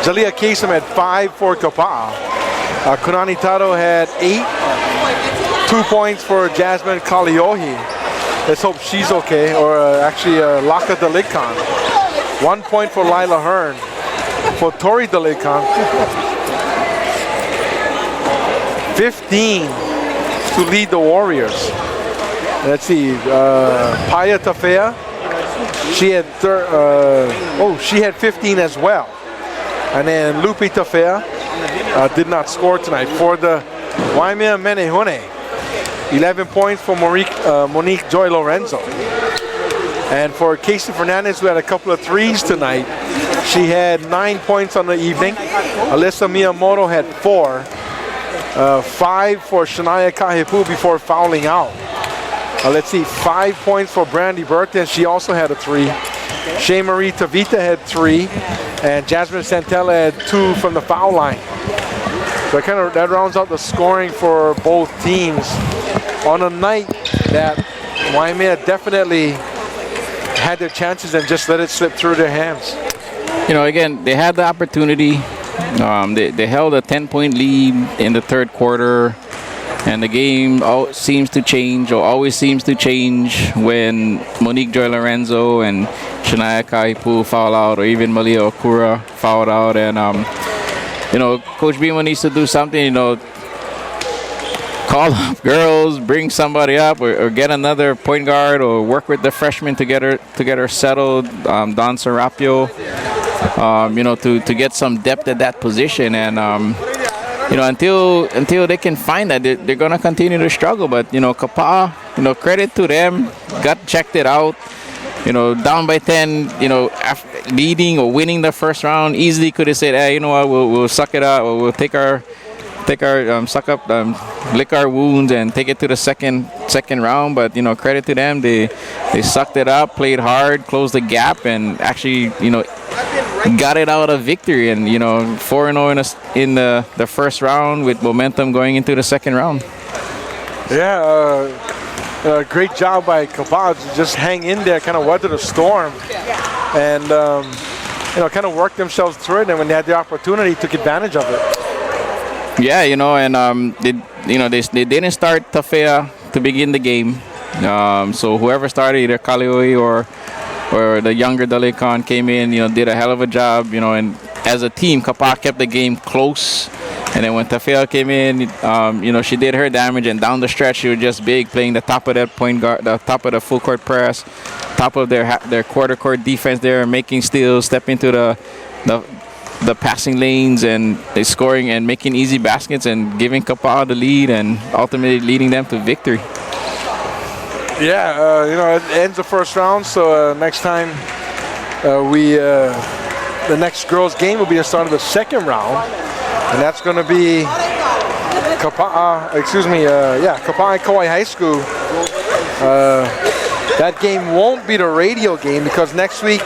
Jalea Kasem had 5 for Kapa'a. Kunani Taro had 8. 2 points for Jasmine Kaliohi. Let's hope she's okay. Or actually, Laka Delikon. 1 point for Lila Hearn. For Tori Delikon. 15 to lead the Warriors. Let's see. Paya Tafea. She had she had 15 as well. And then Lupi Tafea did not score tonight. For the Waimea Menehune, 11 points for Monique Joy Lorenzo. And for Casey Fernandez, who had a couple of threes tonight, she had 9 points on the evening. Alyssa Miyamoto had 4. 5 for Shania Kahipu before fouling out. Let's see, 5 points for Brandy Burton. She also had a 3. Shea Marie Tavita had 3. And Jasmine Santella had 2 from the foul line. So that rounds out the scoring for both teams on a night that Waimea definitely had their chances and just let it slip through their hands. again, they had the opportunity. They held a 10-point lead in the third quarter, and the game seems to change, or always seems to change, when Monique Joy Lorenzo and Shania Kaipu foul out, or even Malia Okura fouled out. And Coach Beamer needs to do something. Call up girls, bring somebody up, or get another point guard, or work with the freshmen to get her settled. Don Serapio, to get some depth at that position. And until they can find that, they're gonna continue to struggle. But Kapa, credit to them, checked it out. Down by 10, after leading or winning the first round, easily could have said, hey, you know what, we'll suck it up, or we'll lick our wounds and take it to the second round. But credit to them, they sucked it up, played hard, closed the gap, and actually got it out of victory. And 4-0 in the first round, with momentum going into the second round. Yeah, great job by Kapas to just hang in there, kind of weather the storm, and kind of work themselves through it. And when they had the opportunity, took advantage of it. Yeah, they didn't start Tafea to begin the game. So whoever started, either Kalioi or the younger Dalecon, came in, did a hell of a job, and as a team, Kapa kept the game close. And then when Tafea came in, she did her damage, and down the stretch, she was just big, playing the top of that point guard, the top of the full court press, top of their quarter court defense there, making steals, stepping to the passing lanes, and they scoring and making easy baskets and giving Kapa the lead, and ultimately leading them to victory. Yeah, it ends the first round, so next time the next girls' game will be the start of the second round, and that's going to be Kapa and Kauai High School. That game won't be the radio game, because next week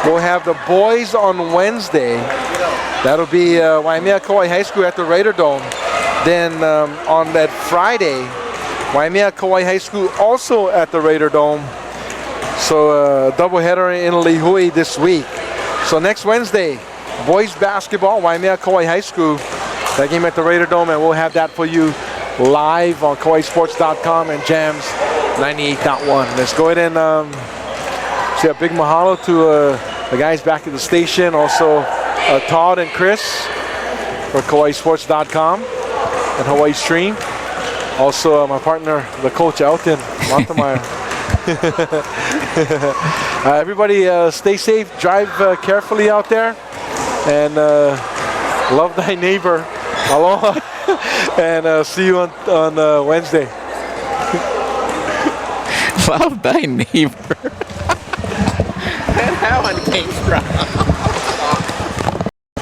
we'll have the boys on Wednesday. That'll be Waimea Kauai High School at the Raider Dome. Then on that Friday, Waimea Kauai High School also at the Raider Dome. So doubleheader in Lihui this week. So next Wednesday, boys basketball, Waimea Kauai High School. That game at the Raider Dome, and we'll have that for you live on KauaiSports.com and Jams 98.1. Let's go ahead and say a big mahalo to the guys back at the station. Also Todd and Chris for KauaiSports.com and Hawaii Stream. Also my partner, the coach Elton Montemeyer. Everybody stay safe, drive carefully out there, and love thy neighbor. Aloha. And see you on Wednesday. Love thy neighbor. That's how it came from.